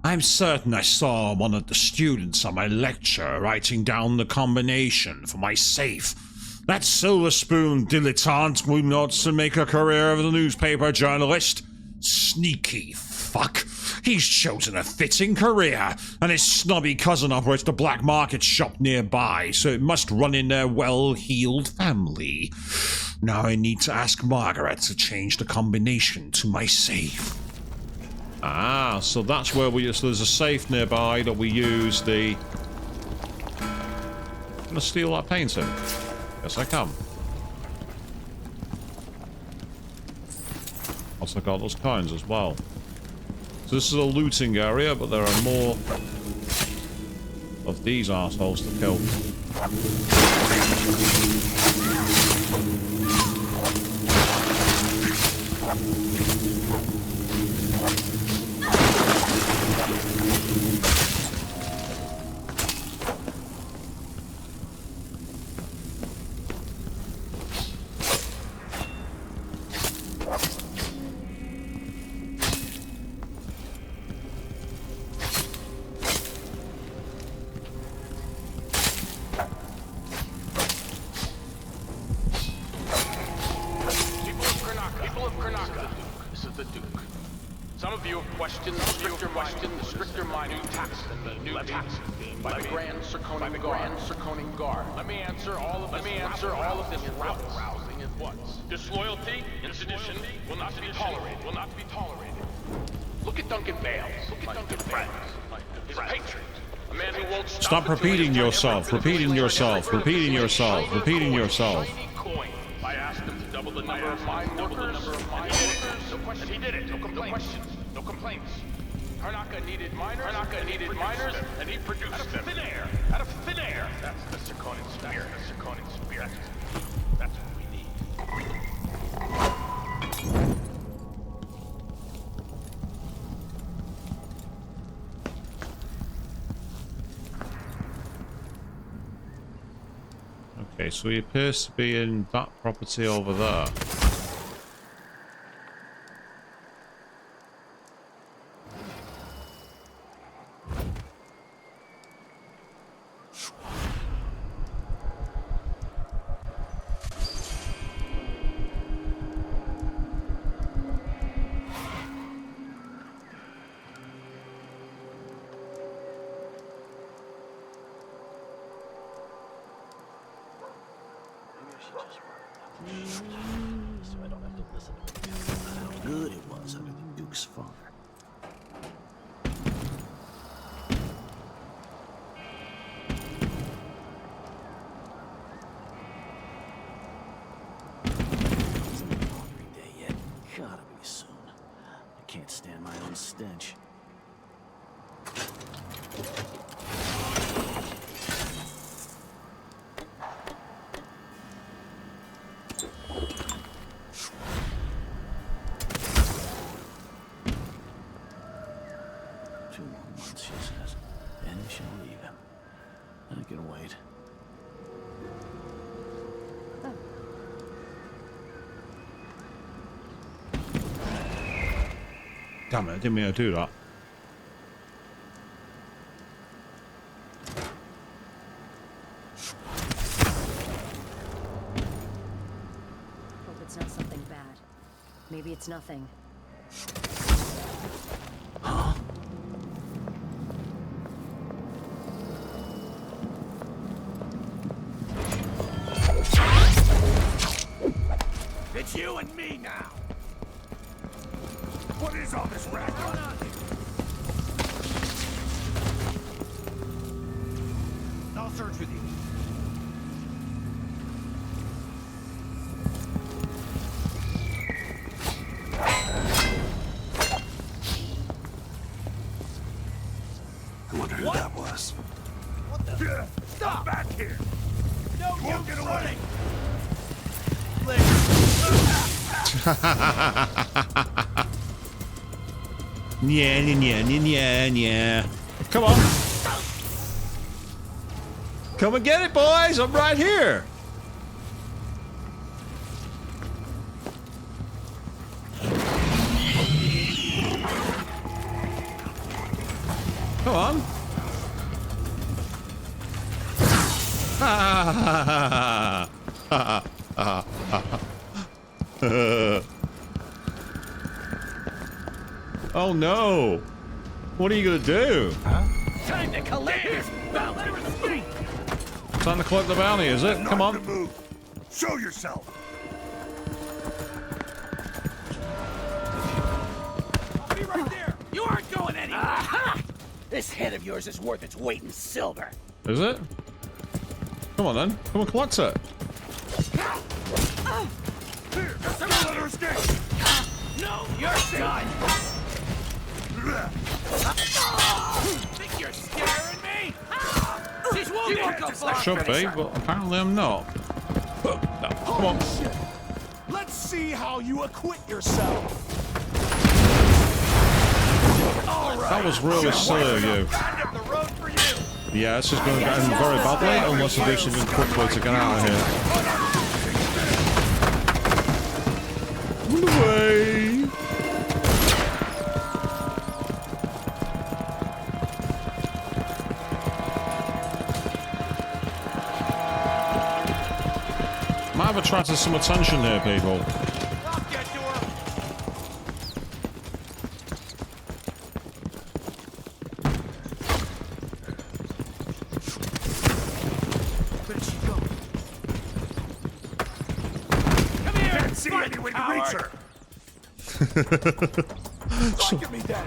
I'm certain I saw one of the students on my lecture writing down the combination for my safe. That silver spoon dilettante who wants to make a career as a newspaper journalist. Sneaky fuck. He's chosen a fitting career, and his snobby cousin operates the black market shop nearby, so it must run in their well-heeled family. Now I need to ask Margaret to change the combination to my safe. Ah, so that's where so there's a safe nearby that we use the... I'm gonna steal that painting. Yes, I can. Also got those coins as well. So this is a looting area, but there are more of these assholes to kill. People of Karnaca, this is the Duke. Some of you have questioned the stricter mining tax and the new tax by the Grand Circonian Guard. Let me answer all of this rousing at once. Disloyalty and sedition will not be tolerated. Look at Duncan Bales. My good friend. He's a patriot. A man who won't stop repeating yourself. Repeating yourself. I asked him to double the number of mine workers, and he did it. No complaints. Karnaca needed miners, and he produced them. Out of thin air. That's the Circonian spirit. That's what we need. Okay, so he appears to be in that property over there. So I don't have to listen to him about how good it was under the Duke's father. Isn't it laundry day yet? Gotta be soon. I can't stand my own stench. Damn it, I didn't mean to do that. Hope it's not something bad. Maybe it's nothing. It's you and me now. What is all this racket? I'll search with you. I wonder who that was. What the? Stop back here! No, you won't get away! Yeah. Come on. Come and get it, boys. I'm right here. Come on. Oh no! What are you gonna do? Huh? Time to collect this bounty! Time to collect the bounty, is it? Come on. Move. Show yourself! I'll be right there! You aren't going anywhere! Aha! This head of yours is worth its weight in silver! Is it? Come on then. Come and collect it. Here! Don't let her escape! No! You're done! Think you're scaring me? She's won't go far. Should be, but apparently I'm not. No, come on. Shit. Let's see how you acquit yourself. That was really silly of you. Yeah, this is going to end very badly unless I do something quickly to get out of here. Run away! Might have attracted some attention here, people. I'll get to her. Where did she go? Come here! Can't see any way to reach her. Look at me, then.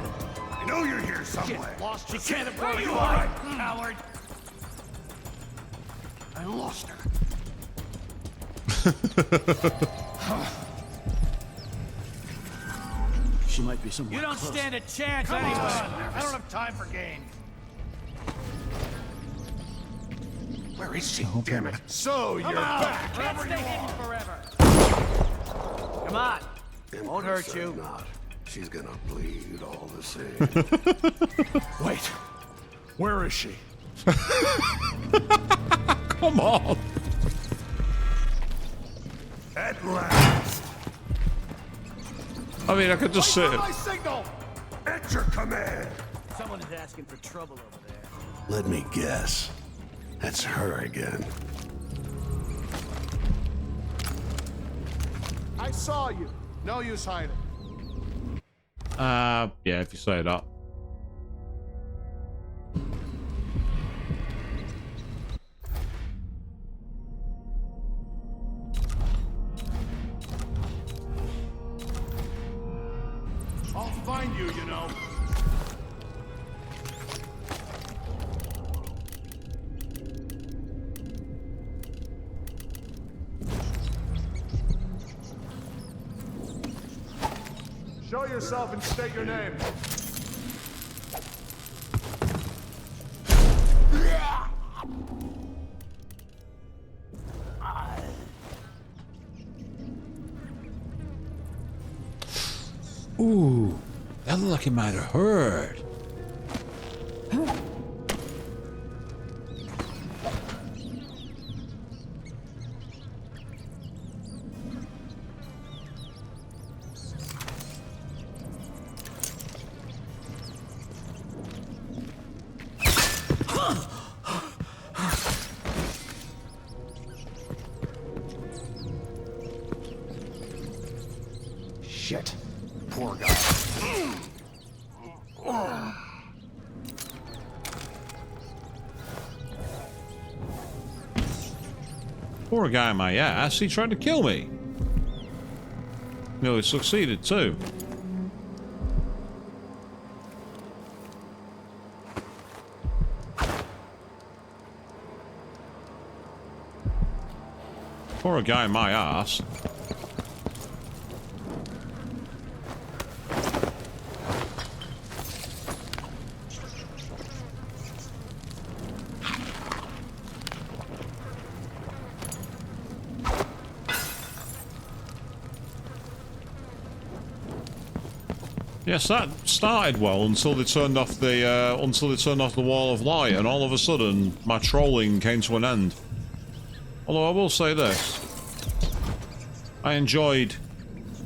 I know you're here somewhere. Lost her. She can't have brought you are, coward. I lost her. She might be somewhere. You don't close. stand a chance anyway. I don't have time for games. Where is she? Damn it. So you're back. Can't stay hidden forever. Come on. Won't hurt you. Not. She's gonna bleed all the same. Wait. Where is she? Come on. At last. I mean, I could just sit. My signal. At your command. Someone is asking for trouble over there. Let me guess. That's her again. I saw you. No use hiding. Yeah, if you say that. I'll find you, you know. Show yourself and state your name. Ooh, that looked like it might have hurt. Shit. Poor guy. Poor guy, my ass. He tried to kill me. Nearly succeeded too. Pour a guy in my ass. Yes, that started well until they turned off the wall of light, and all of a sudden my trolling came to an end. Although I will say this, I enjoyed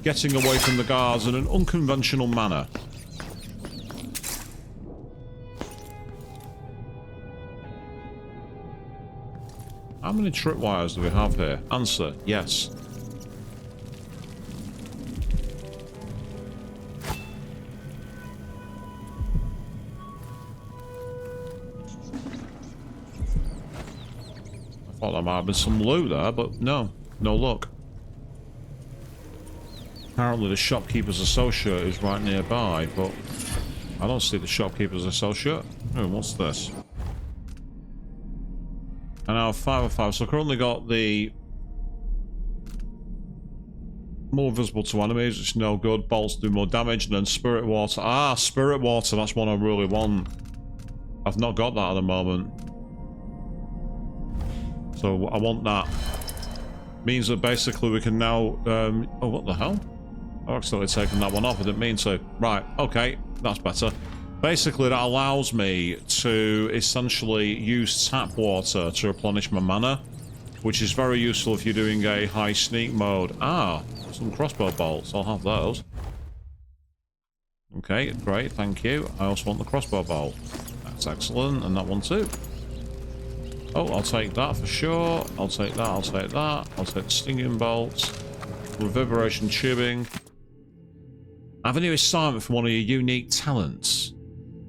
getting away from the guards in an unconventional manner. How many tripwires do we have here? Answer, yes. I thought there might have been some loot there, but no luck. Apparently the shopkeeper's associate is right nearby, but I don't see the shopkeeper's associate. Oh, what's this? I now have 5 of 5, so I currently got the more visible to enemies, which is no good. Bolts do more damage, and then spirit water. Ah, spirit water, that's one I really want. I've not got that at the moment. So I want that. Means that basically we can now... oh, what the hell? I've accidentally taken that one off. I didn't mean to. Right, okay. That's better. Basically, that allows me to essentially use tap water to replenish my mana, which is very useful if you're doing a high sneak mode. Ah, some crossbow bolts. I'll have those. Okay, great. Thank you. I also want the crossbow bolt. That's excellent. And that one too. Oh, I'll take that for sure. I'll take that, I'll take that. I'll take the stinging bolts. Reverberation tubing. I have a new assignment from one of your unique talents.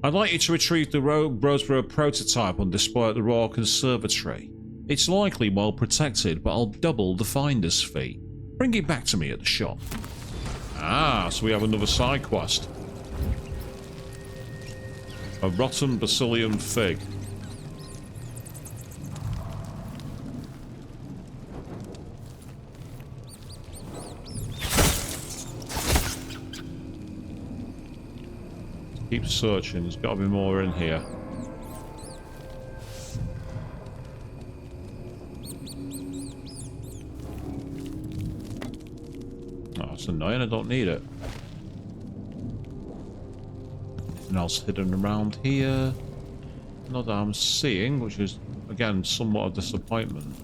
I'd like you to retrieve the Roseboro prototype on display at the Royal Conservatory. It's likely well protected, but I'll double the finder's fee. Bring it back to me at the shop. Ah, so we have another side quest. A rotten Basilian fig. Keep searching, there's got to be more in here. Oh, that's annoying, I don't need it. Anything else hidden around here? Not that I'm seeing, which is, again, somewhat a disappointment.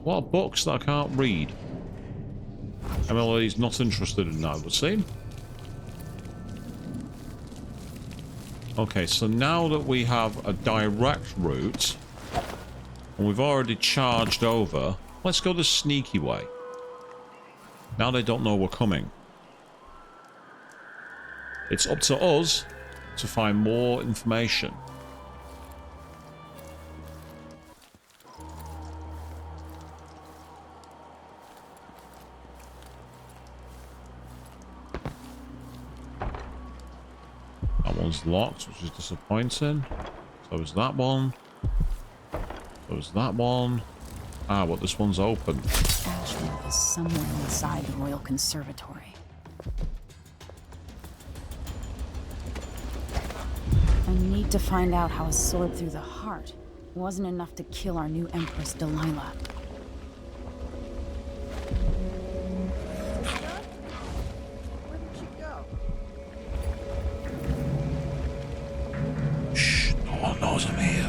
What are books that I can't read? Emily's not interested in that, it would seem. Okay, so now that we have a direct route, and we've already charged over, let's go the sneaky way. Now they don't know we're coming. It's up to us to find more information. That one's locked, which is disappointing. So is that one. So is that one. Ah, but this one's open. Ashworth is somewhere inside the Royal Conservatory. I need to find out how a sword through the heart wasn't enough to kill our new Empress, Delilah. Shh, no one knows I'm here.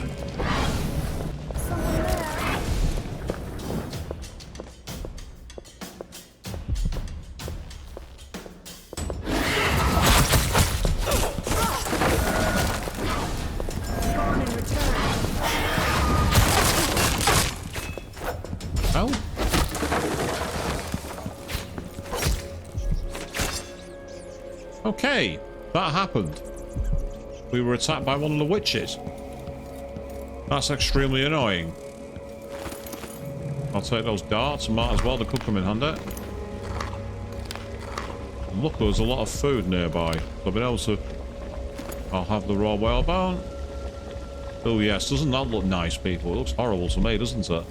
Okay, that happened. We were attacked by one of the witches. That's extremely annoying. I'll take those darts. Might as well. They could come in handy. Look, there's a lot of food nearby. So I'll be able to... I'll have the raw whalebone. Oh yes, doesn't that look nice, people? It looks horrible to me, doesn't it?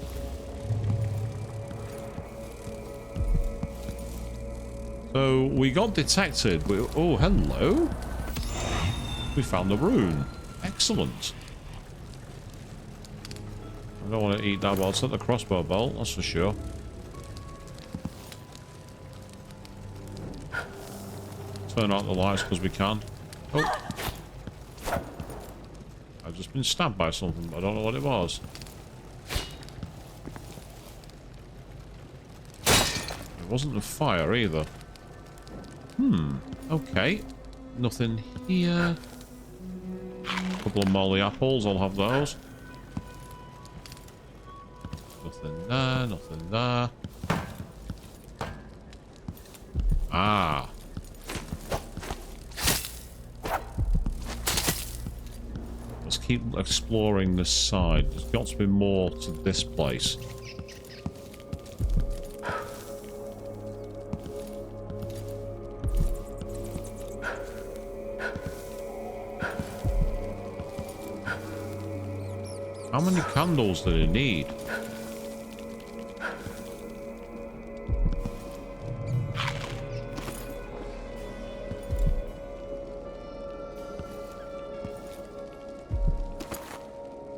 So we got detected. Oh, hello. We found the rune. Excellent. I don't want to eat that, but I'll take the crossbow bolt, that's for sure. Turn out the lights because we can. Oh. I've just been stabbed by something, but I don't know what it was. It wasn't the fire either. Okay. Nothing here. A couple of molly apples, I'll have those. Nothing there, nothing there. Ah. Let's keep exploring this side. There's got to be more to this place. How many candles do they need?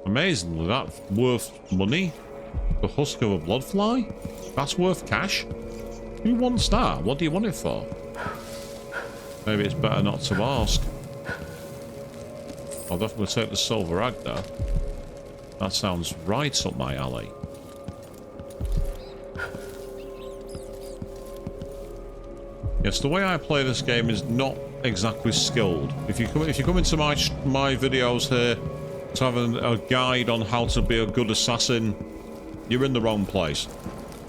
Amazingly, that's worth money. The husk of a bloodfly? That's worth cash? Who wants that? What do you want it for? Maybe it's better not to ask. I'll definitely take the silver egg though. That sounds right up my alley. Yes, the way I play this game is not exactly skilled. If you come into my videos here to have a guide on how to be a good assassin, you're in the wrong place.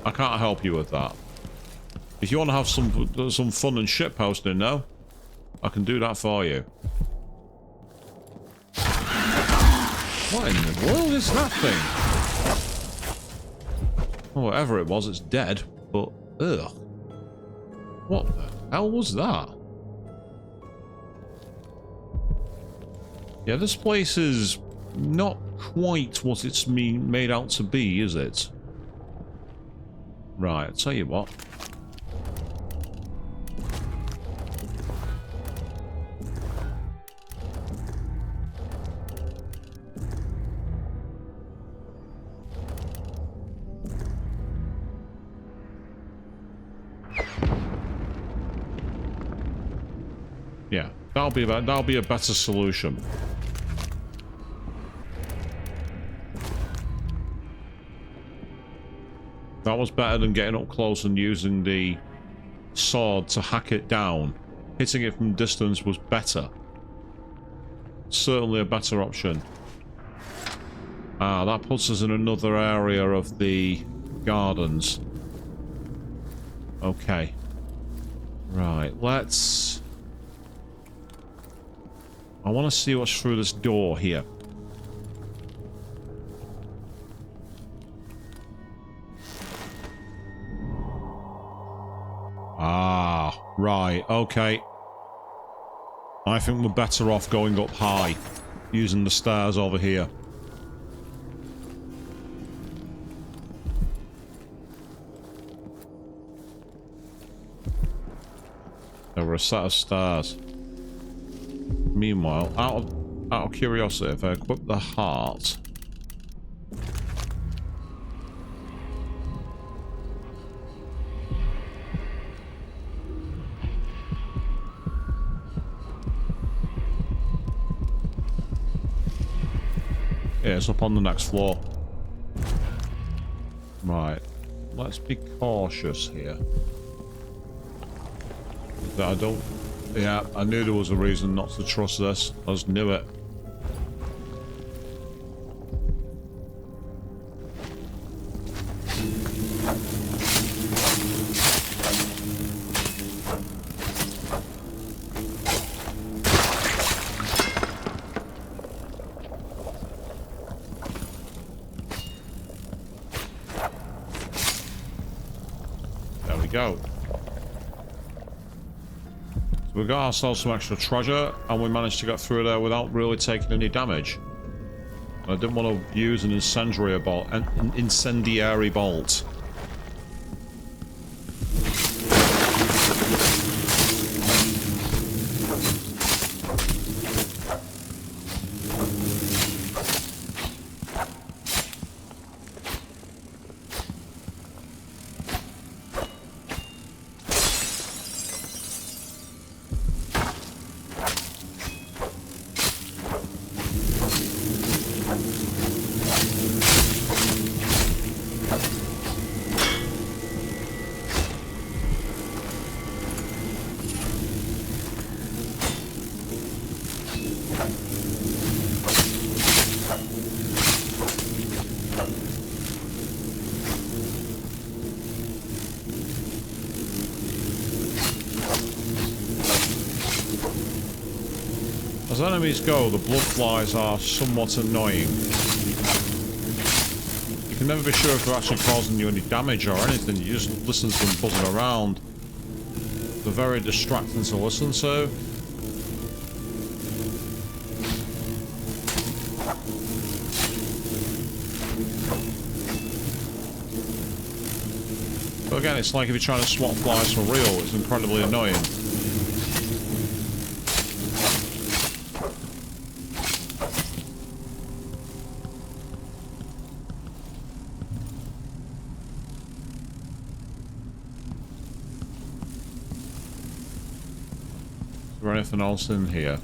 I can't help you with that. If you want to have some fun and shit posting now, I can do that for you. What in the world is that thing? Well, whatever it was, it's dead, but ugh. What the hell was that? Yeah, this place is not quite what it's made out to be, is it? Right, I'll tell you what. Yeah, that'll be a better solution. That was better than getting up close and using the sword to hack it down. Hitting it from distance was better. Certainly a better option. Ah, that puts us in another area of the gardens. Okay. Right, let's... I want to see what's through this door here. Ah, right, okay. I think we're better off going up high, using the stairs over here. There were a set of stairs. Meanwhile, out of curiosity, if I equip the heart... Yeah, it's up on the next floor. Right. Let's be cautious here. I don't... Yeah, I knew there was a reason not to trust this. I just knew it. go. So we got ourselves some extra treasure, and we managed to get through there without really taking any damage. I didn't want to use an incendiary bolt. As enemies go, the bloodflies are somewhat annoying. You can never be sure if they're actually causing you any damage or anything. You just listen to them buzzing around. They're very distracting to listen to. But again, it's like if you're trying to swat flies for real, it's incredibly annoying. Is there anything else in here?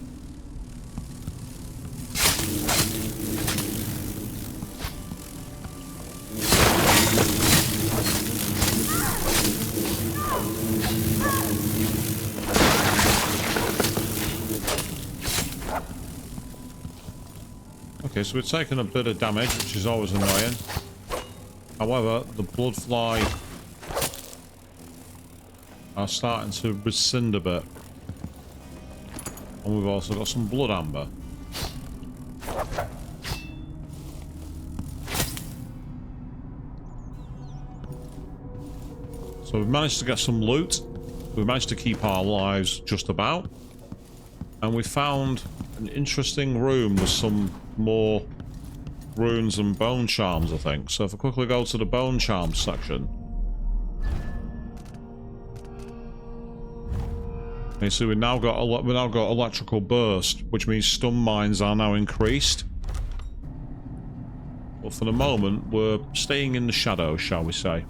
Okay, so we're taking a bit of damage, which is always annoying. However, the blood fly are starting to rescind a bit. And we've also got some blood amber. So we've managed to get some loot. We've managed to keep our lives just about. And we found an interesting room with some more runes and bone charms, I think. So if I quickly go to the bone charms section. Okay, so we've now got electrical burst, which means stun mines are now increased. But for the moment, we're staying in the shadows, shall we say.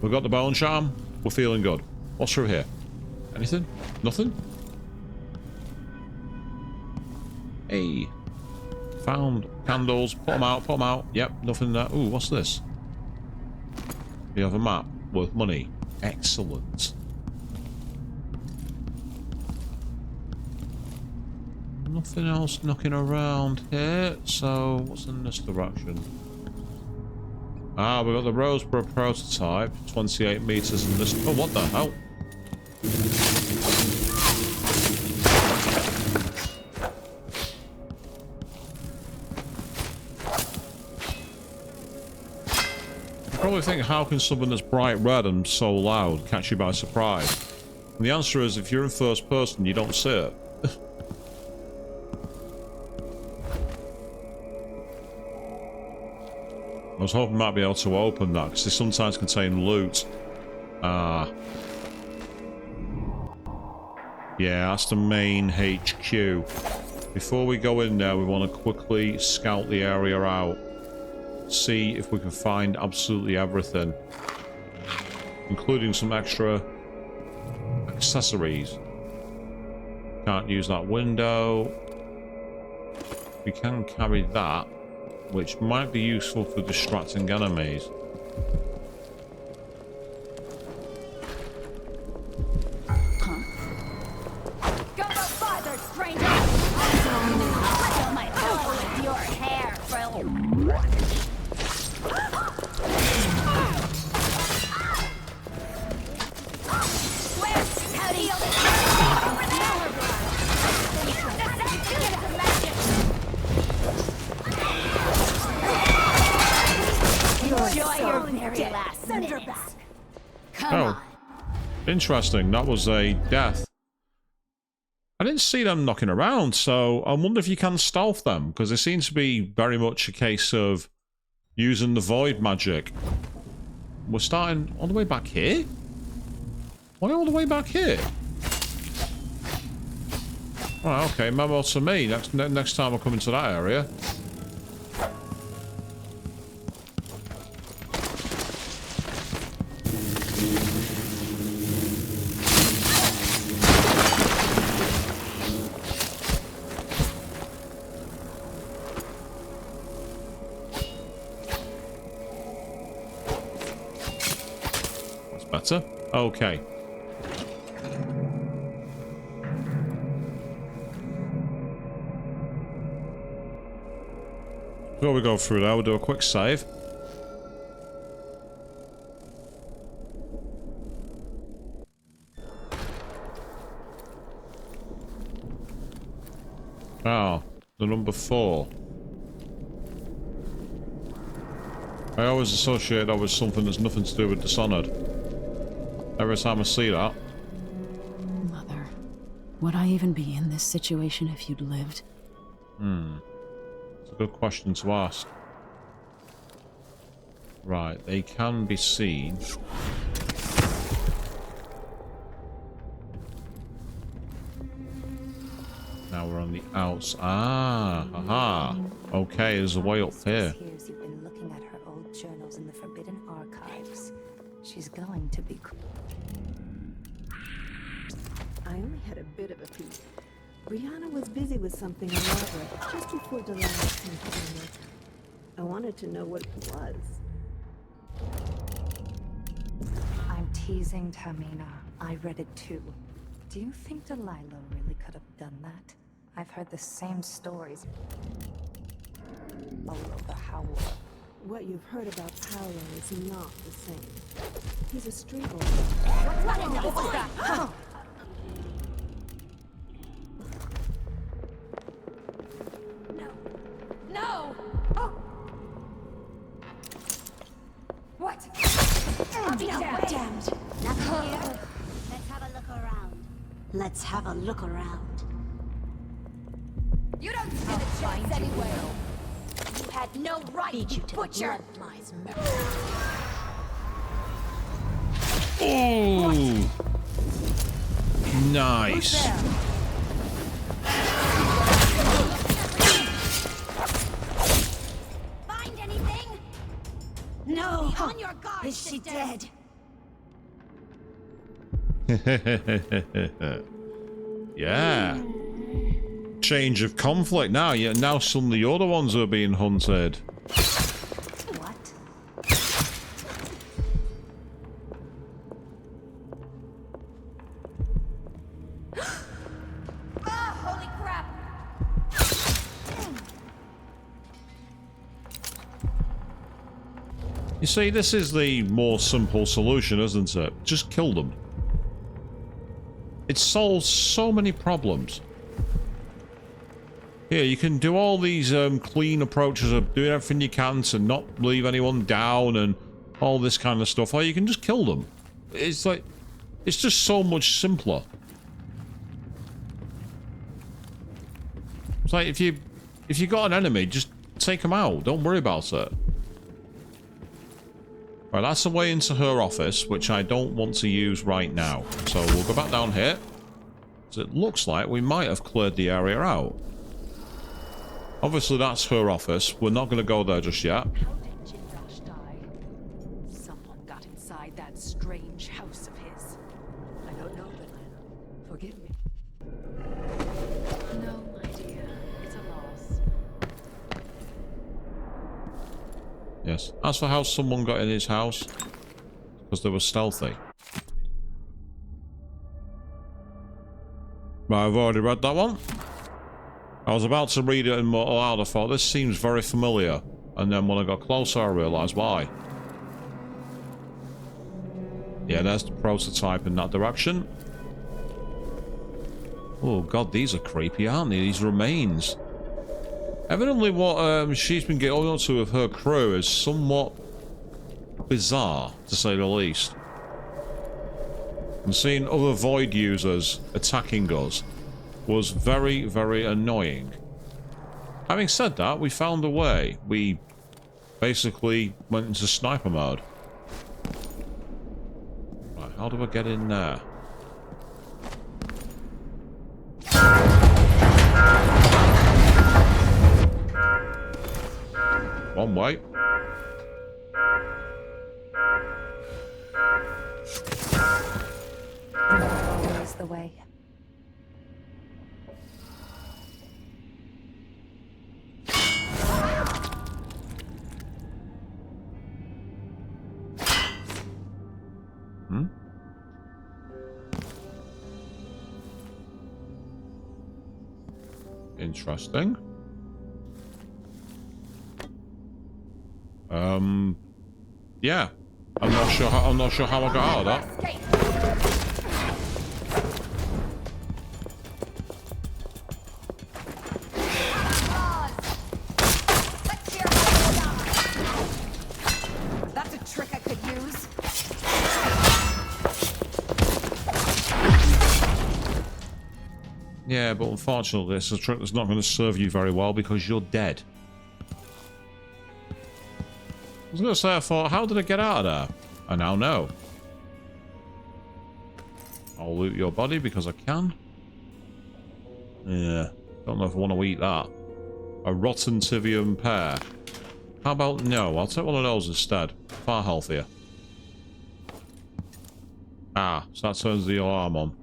We've got the bone charm. We're feeling good. What's through here? Anything? Nothing? Hey. Found candles. Put them out, put them out. Yep, nothing there. Ooh, what's this? You have a map worth money. Excellent. Nothing else knocking around here. So, what's in this direction? Ah, we've got the Roseboro prototype. 28 meters in this. Oh, what the hell? You probably think, how can something that's bright red and so loud catch you by surprise? And the answer is, if you're in first person, you don't see it. I was hoping I might be able to open that, because they sometimes contain loot. Ah. Yeah, that's the main HQ. Before we go in there, we want to quickly scout the area out. See if we can find absolutely everything. Including some extra accessories. Can't use that window. We can carry that, which might be useful for distracting enemies. Go no farther, stranger! I might pull your hair, Frill. Enjoy your death. Interesting. That was a death. I didn't see them knocking around, so I wonder if you can stealth them, because it seems to be very much a case of using the void magic. We're starting all the way back here? Why all the way back here? Right, okay, memo to me. Next time I come into that area. Better. Okay. Before we go through there, we'll do a quick save. Oh, the number 4. I always associate that with something that's nothing to do with Dishonored. Every time I see that. Mother, would I even be in this situation if you'd lived? It's a good question to ask. Right, they can be seen. Now we're on the outs. Ah, aha. Okay, there's a way up here. Hears you've been looking at her old journals in the Forbidden Archives. She's going to be. I only had a bit of a peek. Brianna was busy with something elaborate just before Delilah came to Karnaca. I wanted to know what it was. I'm teasing Tamina. I read it too. Do you think Delilah really could have done that? I've heard the same stories all over Howler. What you've heard about Paolo is not the same. He's a street boy. What was that? Oh. No! Oh! What? I'll be damned. Nothing here. Let's have a look around. Let's have a look around. You don't stand a chance anyway. You had no right, Beat you to butcher. the blood Ooh! Nice. Find anything? No. Be on your guard, Is she dead? Yeah. Change of conflict now. Yeah, now suddenly you're the ones who are being hunted. What? Ah, holy crap! You see, this is the more simple solution, isn't it? Just kill them. It solves so many problems. Here, you can do all these clean approaches of doing everything you can to not leave anyone down and all this kind of stuff, or you can just kill them. It's like, it's just so much simpler. It's like if you got an enemy, just take them out. Don't worry about it. Right, that's the way into her office, which I don't want to use right now. So we'll go back down here. So it looks like we might have cleared the area out. Obviously, that's her office. We're not going to go there just yet. How did Jindash die? Someone got inside that strange house of his. I don't know, Delilah. Forgive me. No, my dear. It's a loss. Yes. As for how someone got in his house, because they were stealthy. Right, I've already read that one. I was about to read it in more loud. I thought, this seems very familiar. And then when I got closer, I realised why. Yeah, there's the prototype in that direction. Oh god, these are creepy, aren't they? These remains. Evidently what she's been getting on to with her crew is somewhat bizarre, to say the least. and seeing other Void users attacking us was very, very annoying. Having said that, we found a way. We basically went into sniper mode. Right, how do I get in there? One way. Always the way. Hmm? Interesting. Yeah. I'm not sure how I got out of that. That's a trick I could use. Yeah, but unfortunately, this is a trick that's not going to serve you very well because you're dead. I was going to say, I thought, how did I get out of there? I now know. I'll loot your body because I can. Yeah, don't know if I want to eat that. A rotten tibium pear. How about no? I'll take one of those instead. Far healthier. Ah, so that turns the alarm on.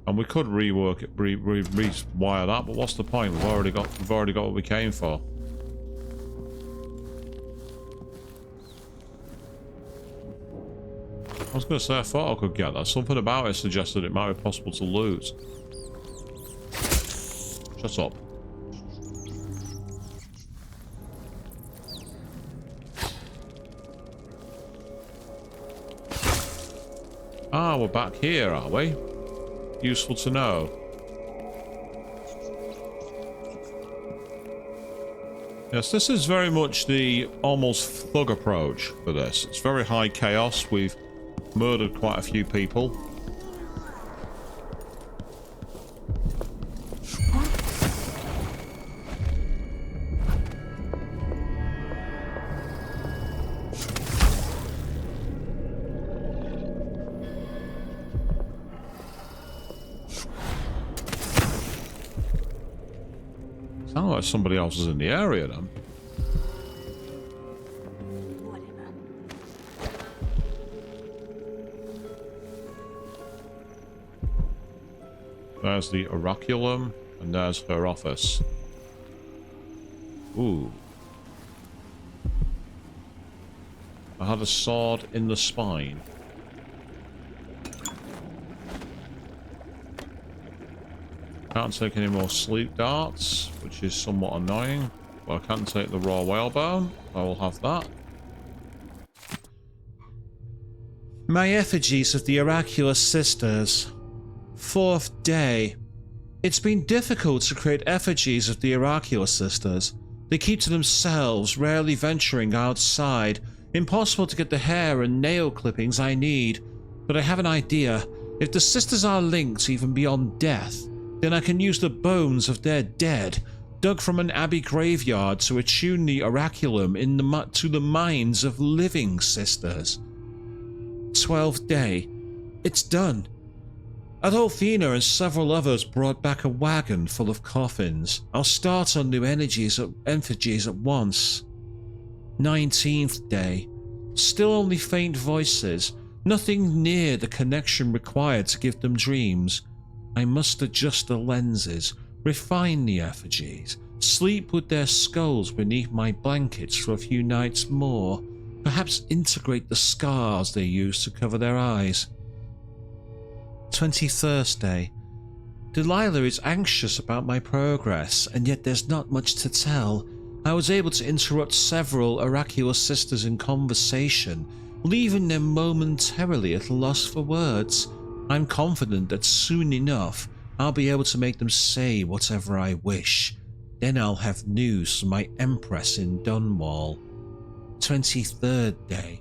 And we could rework it, rewire that, but what's the point? We've already got what we came for. I was going to say, I thought I could get that. Something about it suggested it might be possible to loot. Shut up. Ah, we're back here, are we? Useful to know. Yes, this is very much the almost thug approach for this. It's very high chaos. We've murdered quite a few people. Sounds like somebody else is in the area then. There's the oraculum, and there's her office. Ooh. I had a sword in the spine. Can't take any more sleep darts, which is somewhat annoying. But I can take the raw whalebone. I will have that. My effigies of the oracular sisters. 4th day. It's been difficult to create effigies of the oracular sisters. They keep to themselves, rarely venturing outside. Impossible to get the hair and nail clippings I need. But I have an idea. If the sisters are linked even beyond death, then I can use the bones of their dead, dug from an abbey graveyard, to attune the oraculum to the minds of living sisters. 12th day. It's done. Adolfina and several others brought back a wagon full of coffins. I'll start on new effigies at once. 19th day. Still only faint voices. Nothing near the connection required to give them dreams. I must adjust the lenses, refine the effigies, sleep with their skulls beneath my blankets for a few nights more, perhaps integrate the scars they use to cover their eyes. 21st day. Delilah is anxious about my progress, and yet there's not much to tell. I was able to interrupt several oracular sisters in conversation, leaving them momentarily at a loss for words. I'm confident that soon enough I'll be able to make them say whatever I wish. Then I'll have news from my Empress in Dunwall. 23rd day.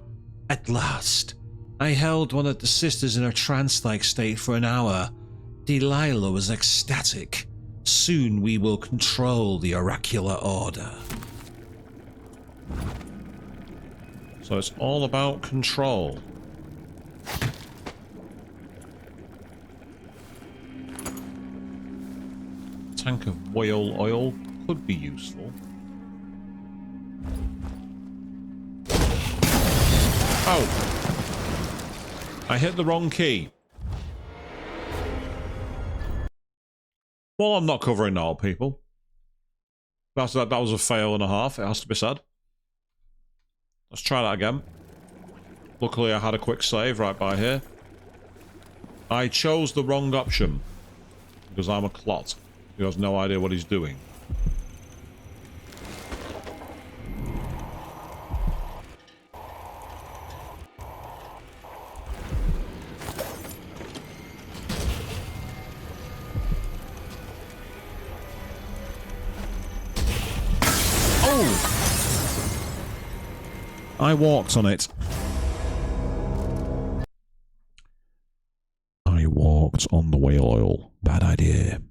At last. I held one of the sisters in a trance-like state for an hour. Delilah was ecstatic. Soon we will control the oracular order. So it's all about control. Tank of whale oil could be useful. Oh! I hit the wrong key. Well, I'm not covering all people. That was a fail and a half, it has to be said. Let's try that again. Luckily I had a quick save right by here. I chose the wrong option. Because I'm a clot. He has no idea what he's doing. I walked on it. I walked on the whale oil. Bad idea.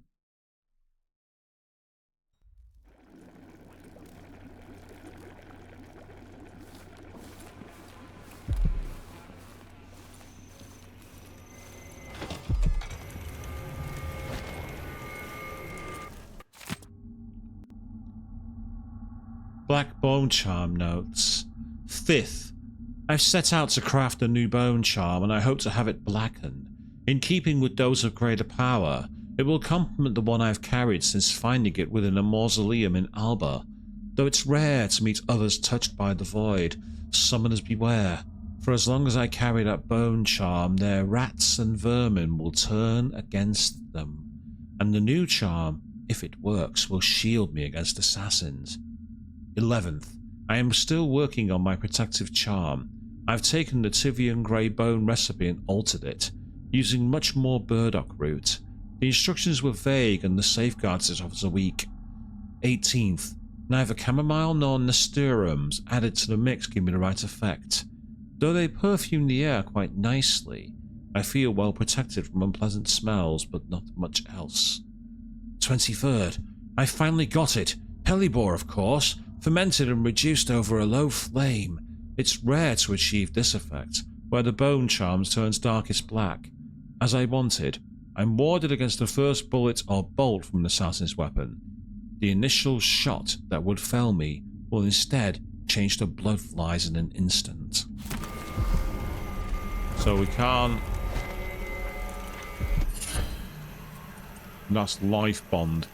Black bone charm notes. 5th, I've set out to craft a new bone charm and I hope to have it blackened. In keeping with those of greater power, it will complement the one I've carried since finding it within a mausoleum in Alba. Though it's rare to meet others touched by the void, summoners beware. For as long as I carry that bone charm, their rats and vermin will turn against them. And the new charm, if it works, will shield me against assassins. 11th, I am still working on my protective charm. I've taken the Tivian Grey bone recipe and altered it, using much more burdock root. The instructions were vague and the safeguards it offers are weak. 18th, neither chamomile nor nasturtiums added to the mix give me the right effect. Though they perfume the air quite nicely, I feel well protected from unpleasant smells, but not much else. 23rd, I finally got it. Hellebore, of course. Fermented and reduced over a low flame. It's rare to achieve this effect, where the bone charm turns darkest black. As I wanted, I'm warded against the first bullet or bolt from the assassin's weapon. The initial shot that would fell me will instead change to blood flies in an instant. So we can't... That's life bond.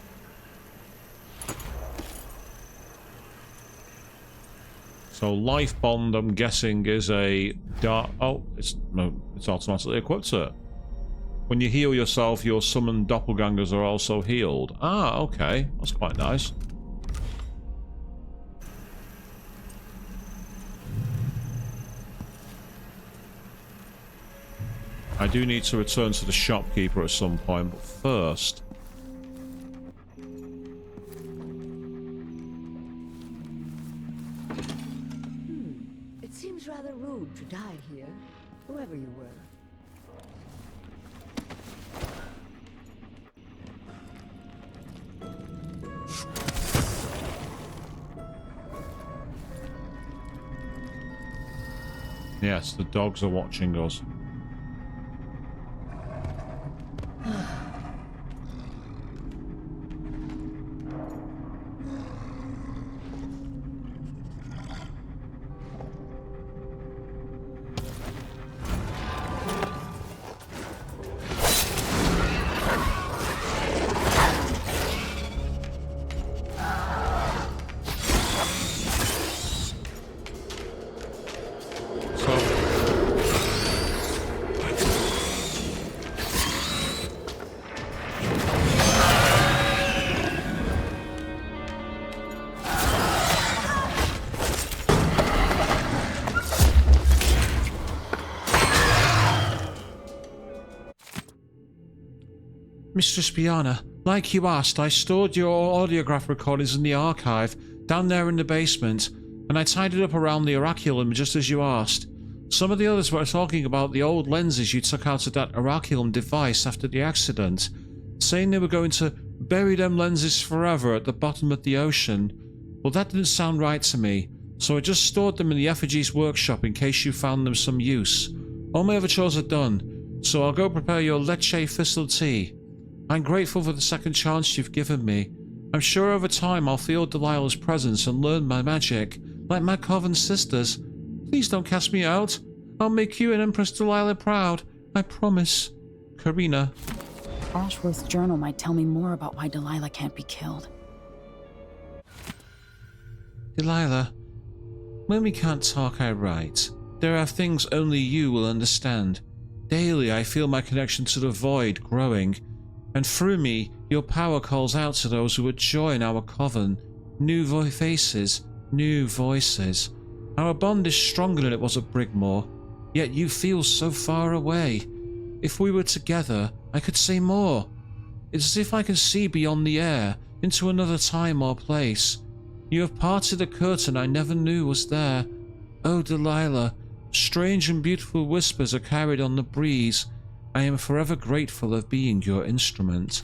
So life bond, I'm guessing, is a dark. Oh, it's automatically equipped, sir. When you heal yourself, your summoned doppelgangers are also healed. Ah, okay, that's quite nice. I do need to return to the shopkeeper at some point, but first. Rather rude to die here, whoever you were. Yes, the dogs are watching us. Mistress Biana, like you asked, I stored your audiograph recordings in the archive, down there in the basement, and I tied it up around the oraculum just as you asked. Some of the others were talking about the old lenses you took out of that Oraculum device after the accident, saying they were going to bury them lenses forever at the bottom of the ocean. Well, that didn't sound right to me, so I just stored them in the effigies workshop in case you found them some use. All my other chores are done, so I'll go prepare your leche thistle tea. I'm grateful for the second chance you've given me. I'm sure over time I'll feel Delilah's presence and learn my magic, like my Coven sisters. Please don't cast me out. I'll make you and Empress Delilah proud. I promise. Karina. Ashworth's journal might tell me more about why Delilah can't be killed. Delilah, when we can't talk, I write. There are things only you will understand. Daily I feel my connection to the void growing, and through me your power calls out to those who would join our coven. New faces, new voices. Our bond is stronger than it was at Brigmore, yet you feel so far away. If we were together, I could say more. It's as if I can see beyond the air, into another time or place. You have parted a curtain I never knew was there. Oh, Delilah, strange and beautiful whispers are carried on the breeze. I am forever grateful of being your instrument.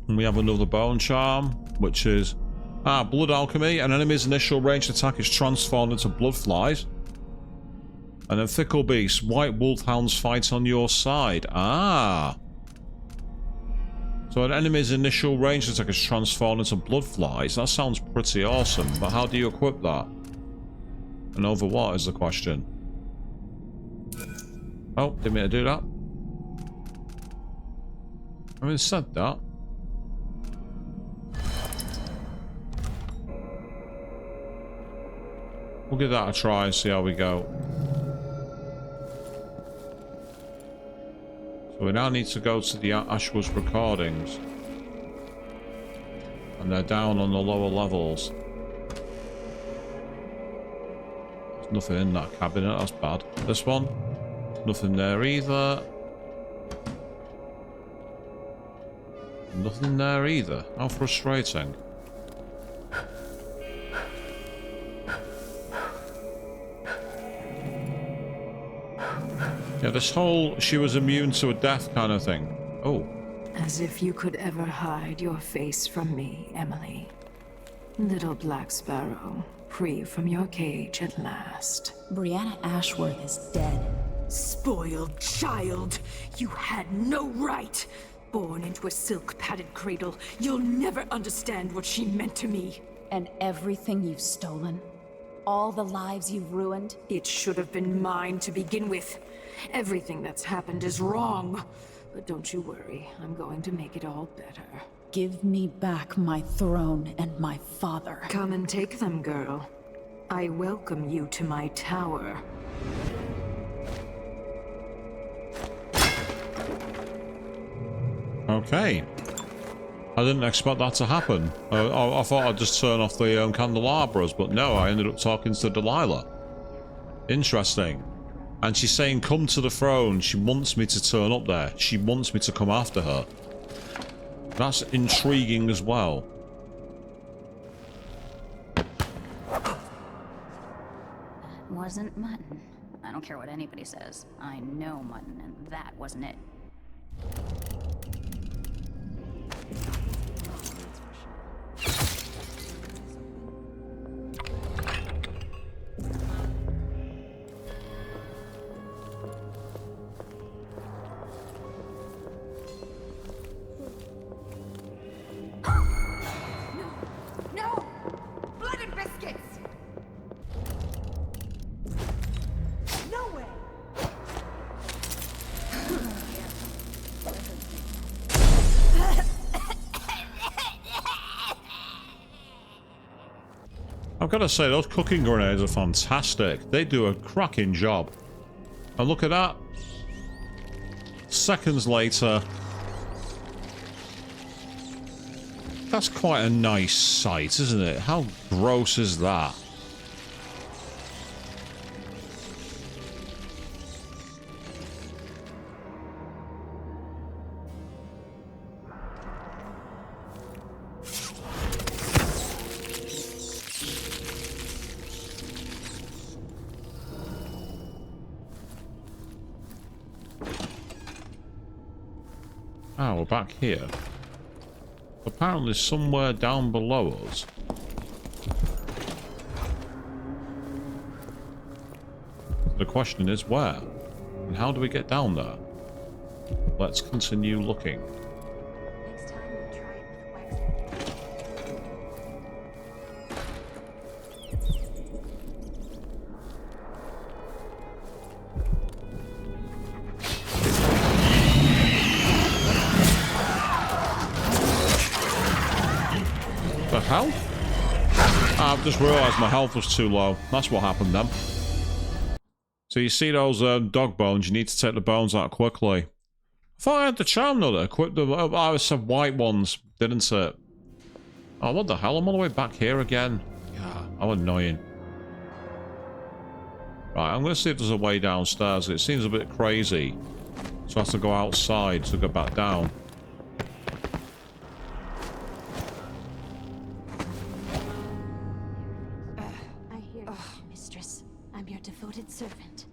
And we have another bone charm, which is blood alchemy. An enemy's initial ranged attack is transformed into blood flies. And then fickle beast, white wolfhounds fight on your side. So an enemy's initial ranged attack is transformed into blood flies. That sounds pretty awesome, but how do you equip that? And over what is the question? Oh, didn't mean to do that. I mean, it said that. We'll give that a try and see how we go. So we now need to go to the Ashworth recordings. And they're down on the lower levels. There's nothing in that cabinet, that's bad. This one? Nothing there either. Nothing there either. How frustrating. Yeah, this whole she was immune to a death kind of thing. Oh. As if you could ever hide your face from me, Emily. Little Black Sparrow, free from your cage at last. Brianna Ashworth is dead. Spoiled child! You had no right! Born into a silk-padded cradle, you'll never understand what she meant to me. And everything you've stolen? All the lives you've ruined? It should have been mine to begin with. Everything that's happened is wrong. But don't you worry, I'm going to make it all better. Give me back my throne and my father. Come and take them, girl. I welcome you to my tower. Okay. I didn't expect that to happen. I thought I'd just turn off the candelabras, but no, I ended up talking to Delilah. Interesting. And she's saying, come to the throne. She wants me to turn up there. She wants me to come after her. That's intriguing as well. That wasn't mutton. I don't care what anybody says. I know mutton, and that wasn't it. No! Blood and biscuits! No way! I've got to say, those cooking grenades are fantastic. They do a cracking job. And look at that. Seconds later. That's quite a nice sight, isn't it? How gross is that? Ah, we're back here. Apparently somewhere down below us. The question is where? And how do we get down there? Let's continue looking. The hell? I've just realised my health was too low. That's what happened then. So you see those dog bones, you need to take the bones out quickly. I thought I had the charm nut that equipped them. I said white ones, didn't it? Oh, what the hell? I'm all the way back here again. Yeah, how annoying. Right, I'm going to see if there's a way downstairs. It seems a bit crazy. So I have to go outside to go back down. Devoted servant.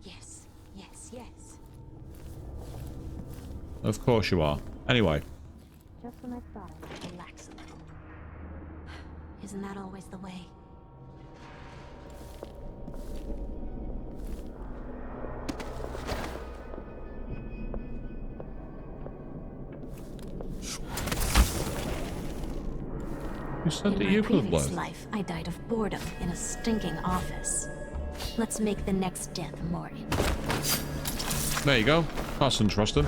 Yes, yes, yes. Of course you are. Anyway. Just when I thought I was relaxed a little. Isn't that always the way? You said that you could live. In my previous life, I died of boredom in a stinking office. Let's make the next death more interesting. There you go. That's interesting.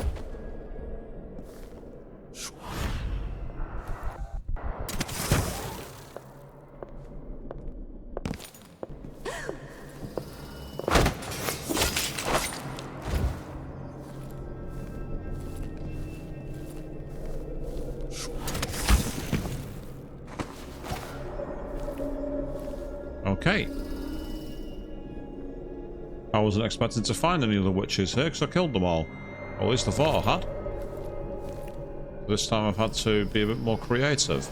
Okay. I wasn't expecting to find any of the witches here because I killed them all. Or at least I thought I had. This time I've had to be a bit more creative.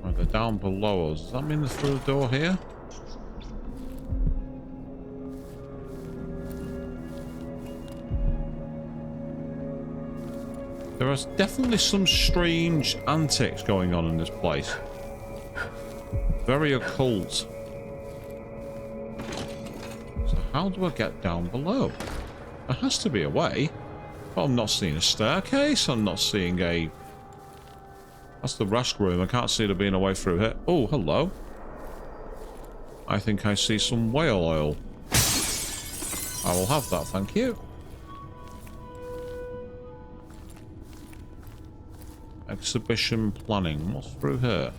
Right, they're down below us. Does that mean they're through the door here? There is definitely some strange antics going on in this place. Very occult. So how do I get down below? There has to be a way. But I'm not seeing a staircase. I'm not seeing a... That's the rest room. I can't see there being a way through here. Oh, hello. I think I see some whale oil. I will have that, thank you. Exhibition planning. What's through here?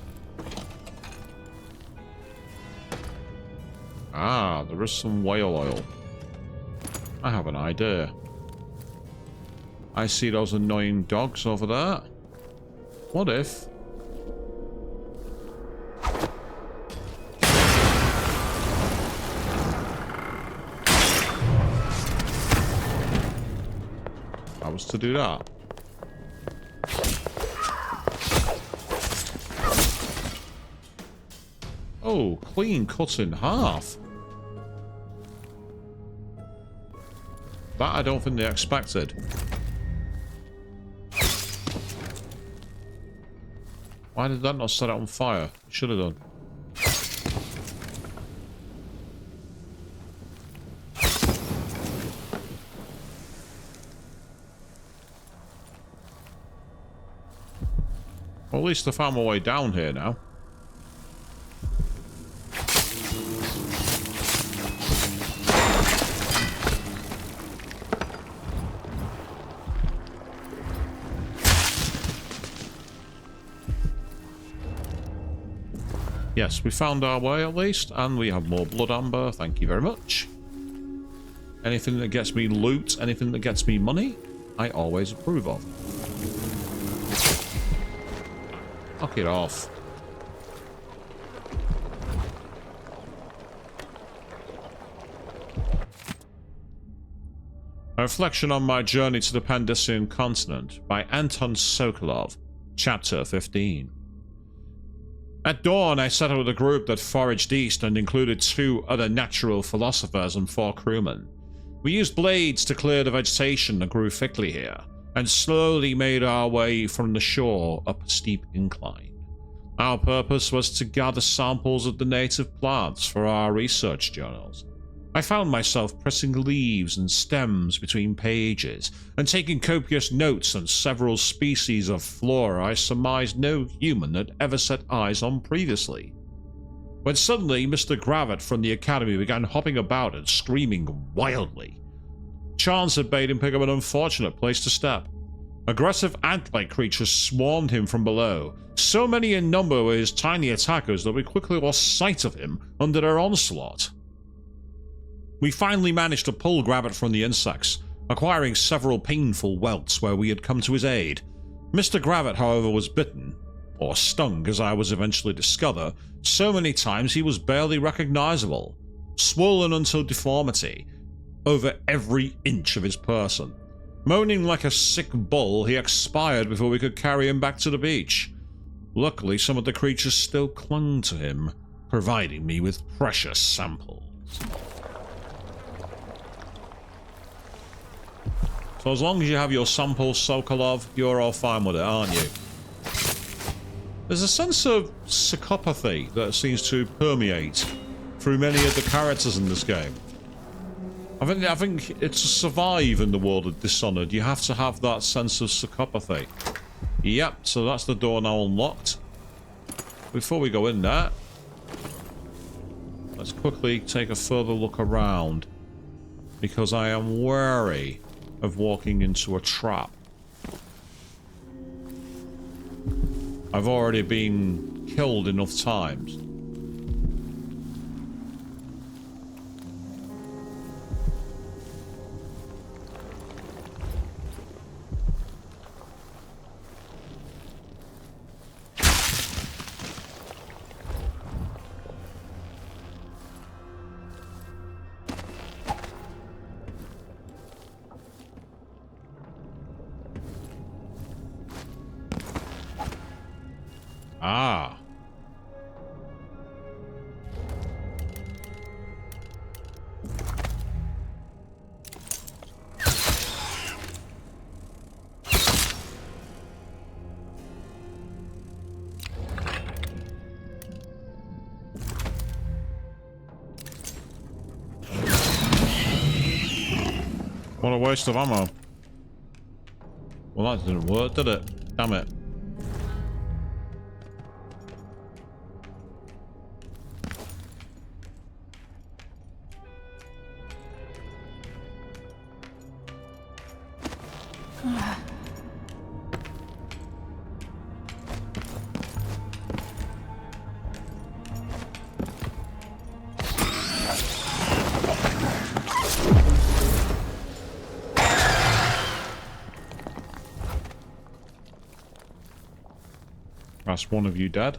Ah, there is some whale oil. I have an idea. I see those annoying dogs over there. What if... I was to do that? Oh, clean cut in half. That I don't think they expected. Why did that not set it on fire? It should have done. Well, at least I found my way down here now. Yes, we found our way at least, and we have more blood amber. Thank you very much. Anything that gets me loot, anything that gets me money, I always approve of. Knock it off. A reflection on my journey to the Pandician continent by Anton Sokolov, Chapter 15. At dawn, I set out with a group that foraged east and included 2 other natural philosophers and 4 crewmen. We used blades to clear the vegetation that grew thickly here, and slowly made our way from the shore up a steep incline. Our purpose was to gather samples of the native plants for our research journals. I found myself pressing leaves and stems between pages, and taking copious notes on several species of flora I surmised no human had ever set eyes on previously. When suddenly Mr. Gravett from the Academy began hopping about and screaming wildly. Chance had bade him pick up an unfortunate place to step. Aggressive ant-like creatures swarmed him from below. So many in number were his tiny attackers that we quickly lost sight of him under their onslaught. We finally managed to pull Gravett from the insects, acquiring several painful welts where we had come to his aid. Mr. Gravett, however, was bitten, or stung as I was eventually to discover, so many times he was barely recognizable, swollen until deformity over every inch of his person. Moaning like a sick bull, he expired before we could carry him back to the beach. Luckily, some of the creatures still clung to him, providing me with precious samples. So as long as you have your samples, Sokolov, you're all fine with it, aren't you? There's a sense of psychopathy that seems to permeate through many of the characters in this game. I think it's to survive in the world of Dishonored, you have to have that sense of psychopathy. Yep, so that's the door now unlocked. Before we go in there, let's quickly take a further look around, because I am wary of walking into a trap. I've already been killed enough times. Ah. What a waste of ammo. Well, that didn't work, did it? Damn it. That's one of you dead.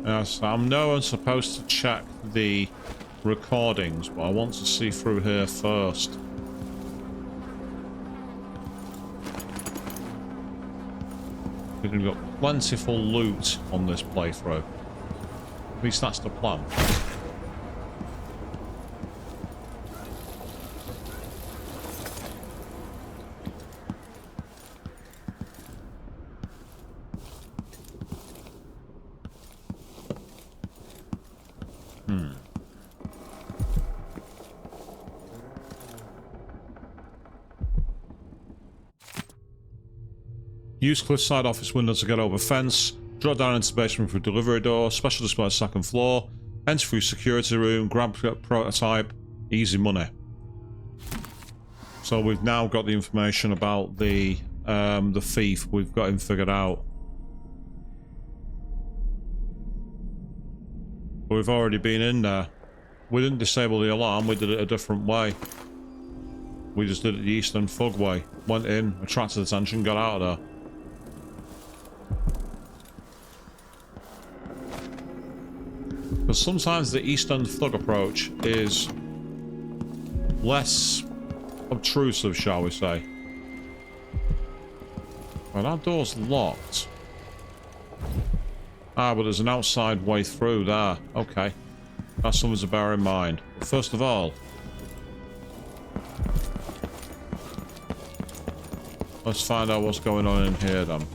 Yes, I know I'm supposed to check the recordings, but I want to see through here first. We've got plentiful loot on this playthrough. At least that's the plan. Use cliffside office window to get over fence. Drop down into the basement through delivery door. Special display second floor. Enter through security room. Grab prototype. Easy money. So we've now got the information about the thief. We've got him figured out. But we've already been in there. We didn't disable the alarm. We did it a different way. We just did it the Eastern Fug way. Went in, attracted attention, got out of there. Because sometimes the Eastern Thug approach is less obtrusive, shall we say. Well, that door's locked. Ah, but there's an outside way through there. Okay. That's something to bear in mind. But first of all, let's find out what's going on in here then.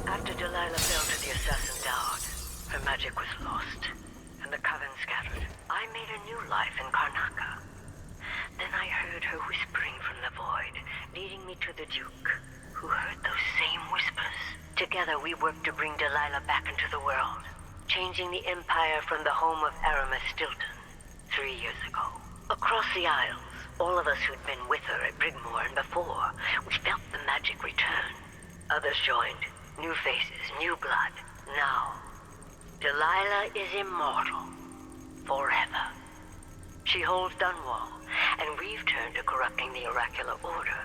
After Delilah fell to the assassin Dowd, her magic was lost, and the coven scattered. I made a new life in Karnaca. Then I heard her whispering from the void, leading me to the Duke, who heard those same whispers. Together we worked to bring Delilah back into the world, changing the Empire from the home of Aramis Stilton 3 years ago. Across the Isles, all of us who'd been with her at Brigmore and before, we felt the magic return. Others joined, new faces, new blood. Now, Delilah is immortal, forever. She holds Dunwall, and we've turned to corrupting the oracular order.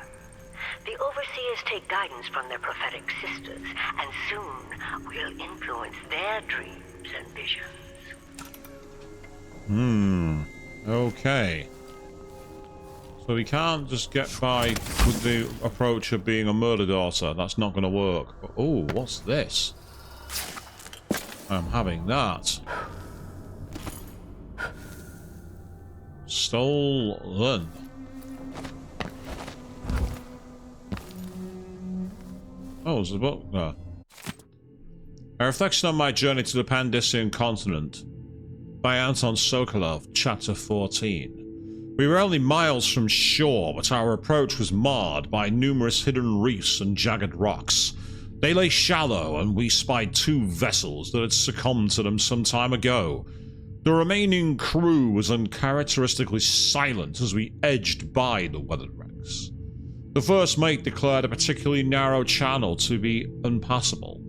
The Overseers take guidance from their prophetic sisters, and soon we'll influence their dreams and visions. Okay. So we can't just get by with the approach of being a murder daughter. That's not going to work. But, oh, what's this? I'm having that. Stolen. Oh, there's a book there. A reflection on my journey to the Pandyssian continent by Anton Sokolov, Chapter 14. We were only miles from shore, but our approach was marred by numerous hidden reefs and jagged rocks. They lay shallow, and we spied 2 vessels that had succumbed to them some time ago. The remaining crew was uncharacteristically silent as we edged by the weathered wrecks. The first mate declared a particularly narrow channel to be impassable,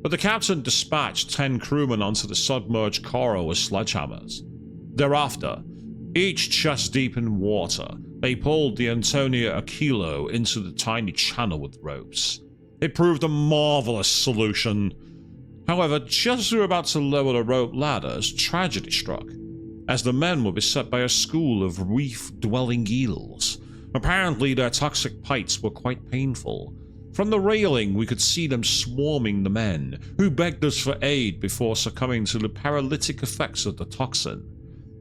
but the captain dispatched 10 crewmen onto the submerged coral with sledgehammers. Thereafter, each chest deep in water, they pulled the Antonia Aquilo into the tiny channel with ropes. It proved a marvelous solution. However, just as we were about to lower the rope ladders, tragedy struck, as the men were beset by a school of reef-dwelling eels. Apparently, their toxic bites were quite painful. From the railing, we could see them swarming the men, who begged us for aid before succumbing to the paralytic effects of the toxin.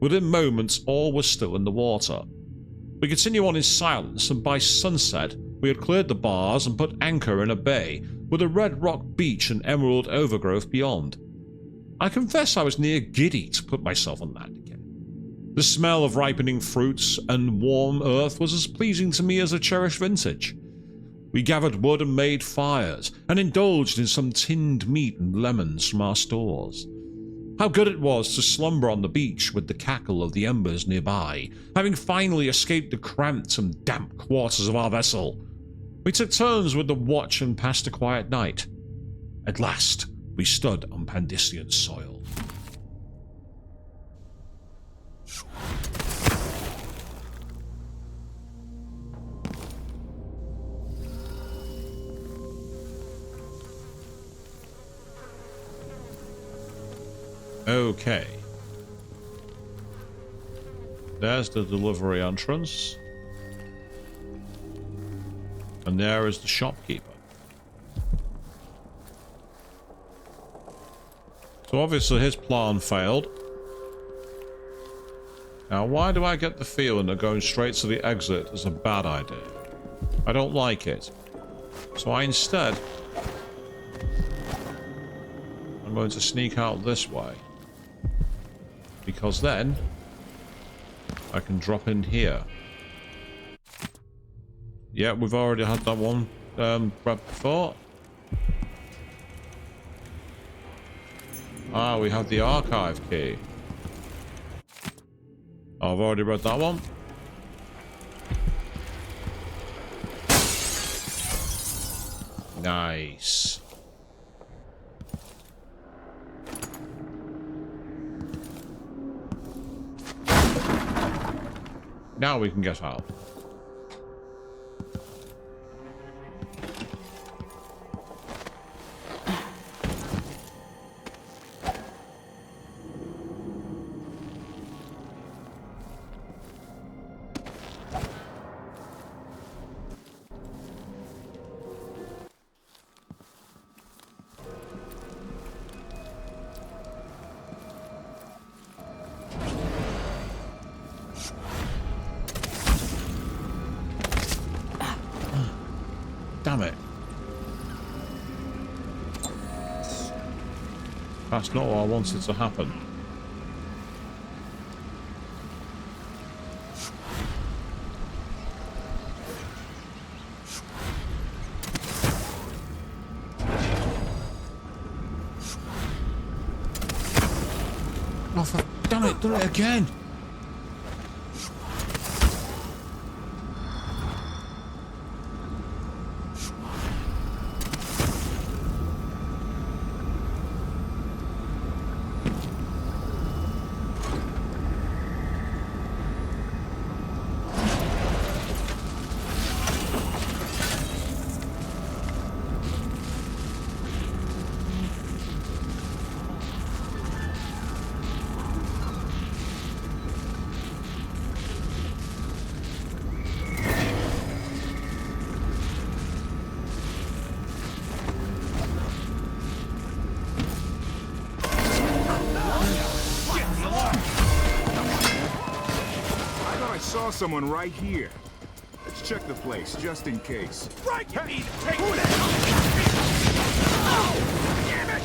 Within moments, all was still in the water. We continued on in silence, and by sunset, we had cleared the bars and put anchor in a bay, with a red rock beach and emerald overgrowth beyond. I confess I was near giddy to put myself on land again. The smell of ripening fruits and warm earth was as pleasing to me as a cherished vintage. We gathered wood and made fires, and indulged in some tinned meat and lemons from our stores. How good it was to slumber on the beach with the cackle of the embers nearby, having finally escaped the cramped and damp quarters of our vessel. We took turns with the watch and passed a quiet night. At last, we stood on Pandyssian soil. Okay. There's the delivery entrance. And there is the shopkeeper. So obviously his plan failed. Now why do I get the feeling that going straight to the exit is a bad idea? I don't like it. So I instead... I'm going to sneak out this way. Because then I can drop in here. Yeah, we've already had that one grabbed before. Ah, we have the archive key. Oh, I've already read that one. Nice. Now we can get out. damn it. That's not what I wanted to happen. Oh, damn it, done it again! Someone right here. Let's check the place, just in case. Right, you need to take that! Oh! Damn it!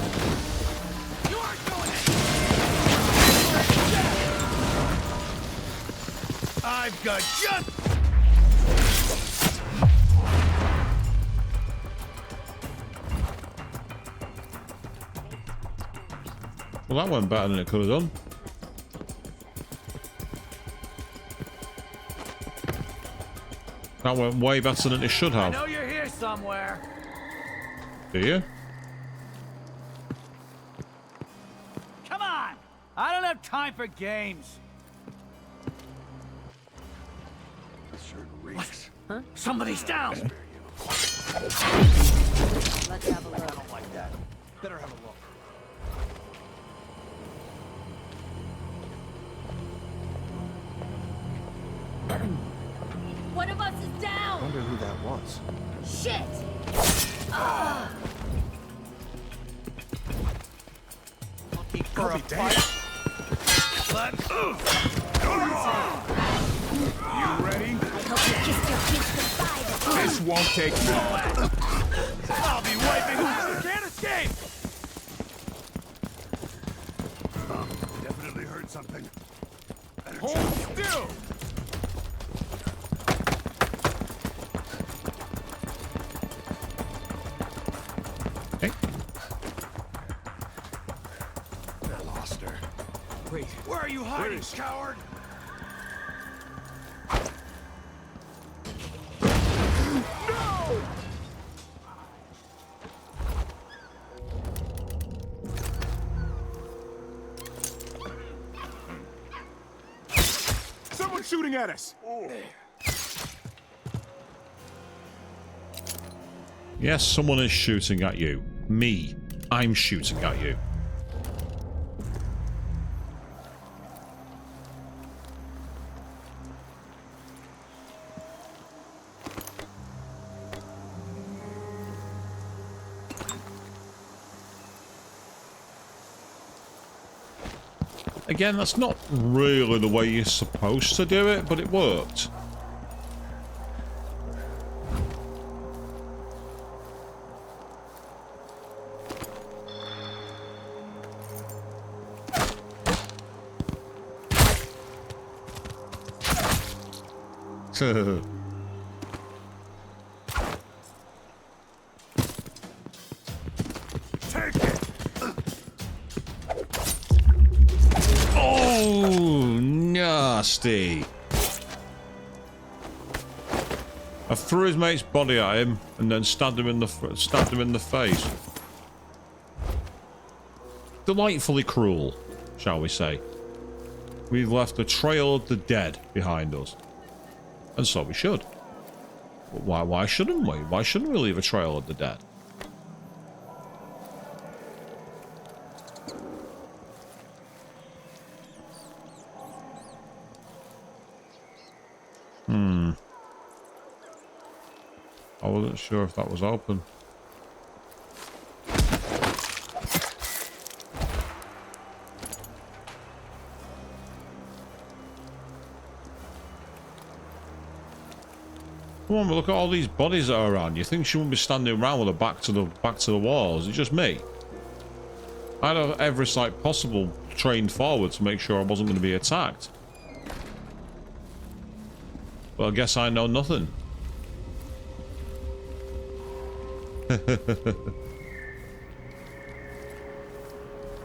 You aren't doing it! I've got just... Well, that went better than it could have done. That went way better than it should have. I know you're here somewhere. Do you? Come on! I don't have time for games. Sure reeks. Huh? Somebody's down! Let's have a look. I don't like that. Better have a look. One of us is I down! wonder who that was. Shit! Ah! Looking for a fight? Let's... You ready? I hope you kissed your kids goodbye. This won't take long. I'll be wiping... You can't escape! Definitely heard something. Hold still! I lost her. Wait, where are you hiding, coward? No! Someone's shooting at us. Yes, someone is shooting at you. Me. I'm shooting at you. Again, that's not really the way you're supposed to do it, but it worked. Take it! Oh, nasty. I threw his mate's body at him and then stabbed him in the face. Delightfully cruel, shall we say. We've left a trail of the dead behind us. And so we should. But why shouldn't we? Why shouldn't we leave a trail of the dead? I wasn't sure if that was open. Come on, look at all these bodies that are around. You think she wouldn't be standing around with her back to the walls? It's just me. I'd have every sight possible trained forward to make sure I wasn't going to be attacked. Well, I guess I know nothing.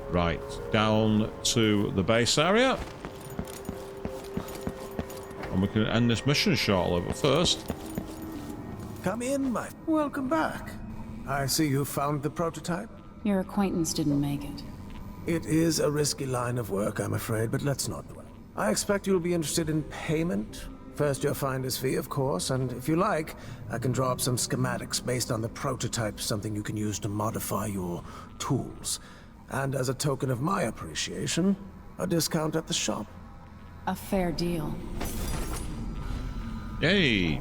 Right, down to the base area. And we can end this mission shortly, but first... Come in, my... Welcome back. I see you found the prototype. Your acquaintance didn't make it. It is a risky line of work, I'm afraid, but let's not dwell. I expect you'll be interested in payment. First your finder's fee, of course, and if you like, I can draw up some schematics based on the prototype, something you can use to modify your tools. And as a token of my appreciation, a discount at the shop. A fair deal. Yay!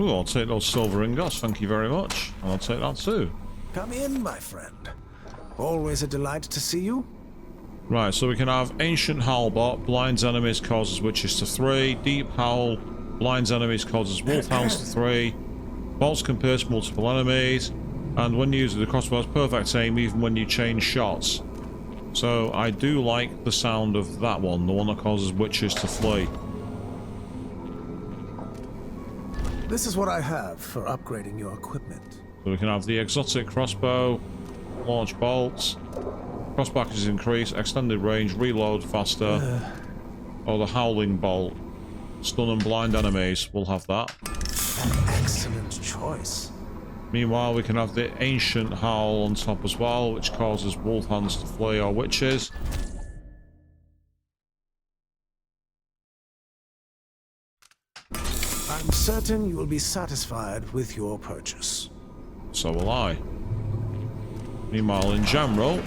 Ooh, I'll take those silver ingots, thank you very much. And I'll take that too. Come in, my friend. Always a delight to see you. Right, so we can have Ancient Howlbot, blinds enemies, causes witches to 3. Deep Howl, blinds enemies, causes wolfhounds to 3. Bolts can pierce multiple enemies. And when used with the crossbow, has perfect aim even when you change shots. So I do like the sound of that one, the one that causes witches to flee. This is what I have for upgrading your equipment. So we can have the exotic crossbow, launch bolts, crossback is increased, extended range, reload faster, or the howling bolt, stun and blind enemies. We'll have that. An excellent choice. Meanwhile, we can have the ancient howl on top as well, which causes wolfhounds to flee or witches. I'm certain you will be satisfied with your purchase. So will I. Meanwhile, in general,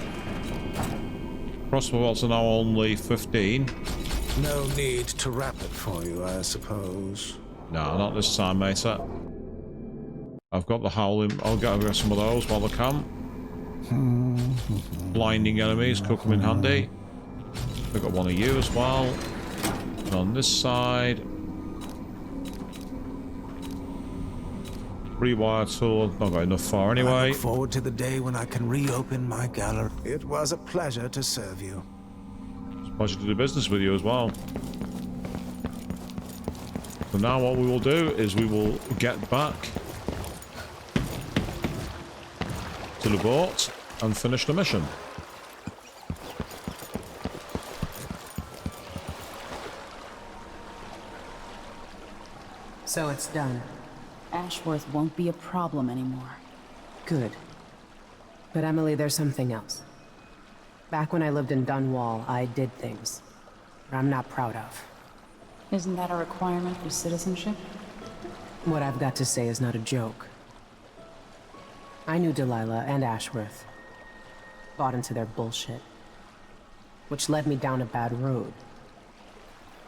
crossbow bolts are now only 15. No need to wrap it for you, I suppose. No, not this time, mate. I've got the howling. I'll get some of those while I can. Blinding enemies could come in handy. I've got one of you as well. And on this side, rewire tool. Not got enough for anyway. I look forward to the day when I can reopen my gallery. It was a pleasure to serve you. It's a pleasure to do business with you as well. So now what we will do is we will get back to the boat and finish the mission. So it's done. Ashworth won't be a problem anymore. Good. But Emily, there's something else. Back when I lived in Dunwall, I did things I'm not proud of. Isn't that a requirement for citizenship? What I've got to say is not a joke. I knew Delilah and Ashworth. Bought into their bullshit. Which led me down a bad road.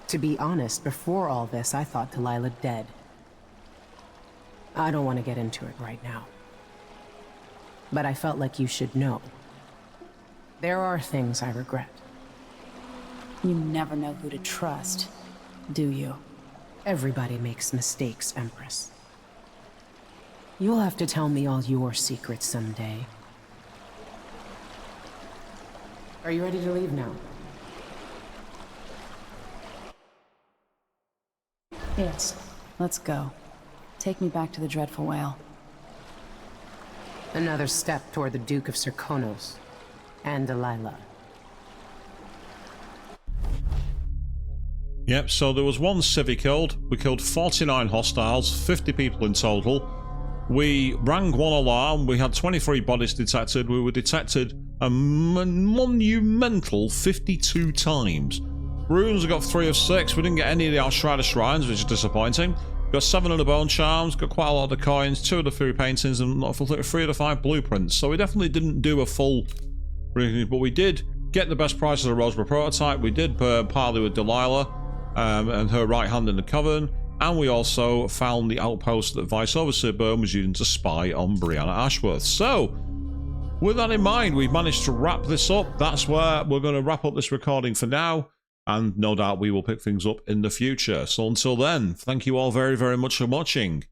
To be honest, before all this, I thought Delilah dead. I don't want to get into it right now. But I felt like you should know. There are things I regret. You never know who to trust, do you? Everybody makes mistakes, Empress. You'll have to tell me all your secrets someday. Are you ready to leave now? Yes, let's go. Take me back to the Dreadful Whale. Another step toward the Duke of Serkonos and Delilah. Yep, so there was one civvy killed. We killed 49 hostiles, 50 people in total. We rang one alarm. We had 23 bodies detected. We were detected a monumental 52 times. Runes, we got 3 of 6. We didn't get any of the Outrider Shrines, which is disappointing. Got 7 of the Bone Charms, got quite a lot of the coins, 2 of the Fury Paintings, and 3 of the 5 blueprints. So we definitely didn't do a full... But we did get the best price of the Roseboro prototype. We did parley with Delilah and her right hand in the Coven. And we also found the outpost that Vice Overseer Byrne was using to spy on Brianna Ashworth. So, with that in mind, we've managed to wrap this up. That's where we're going to wrap up this recording for now. And no doubt we will pick things up in the future. So until then, thank you all very, very much for watching.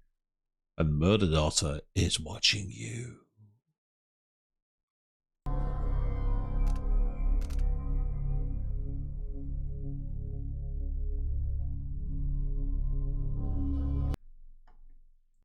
And Murder Daughter is watching you.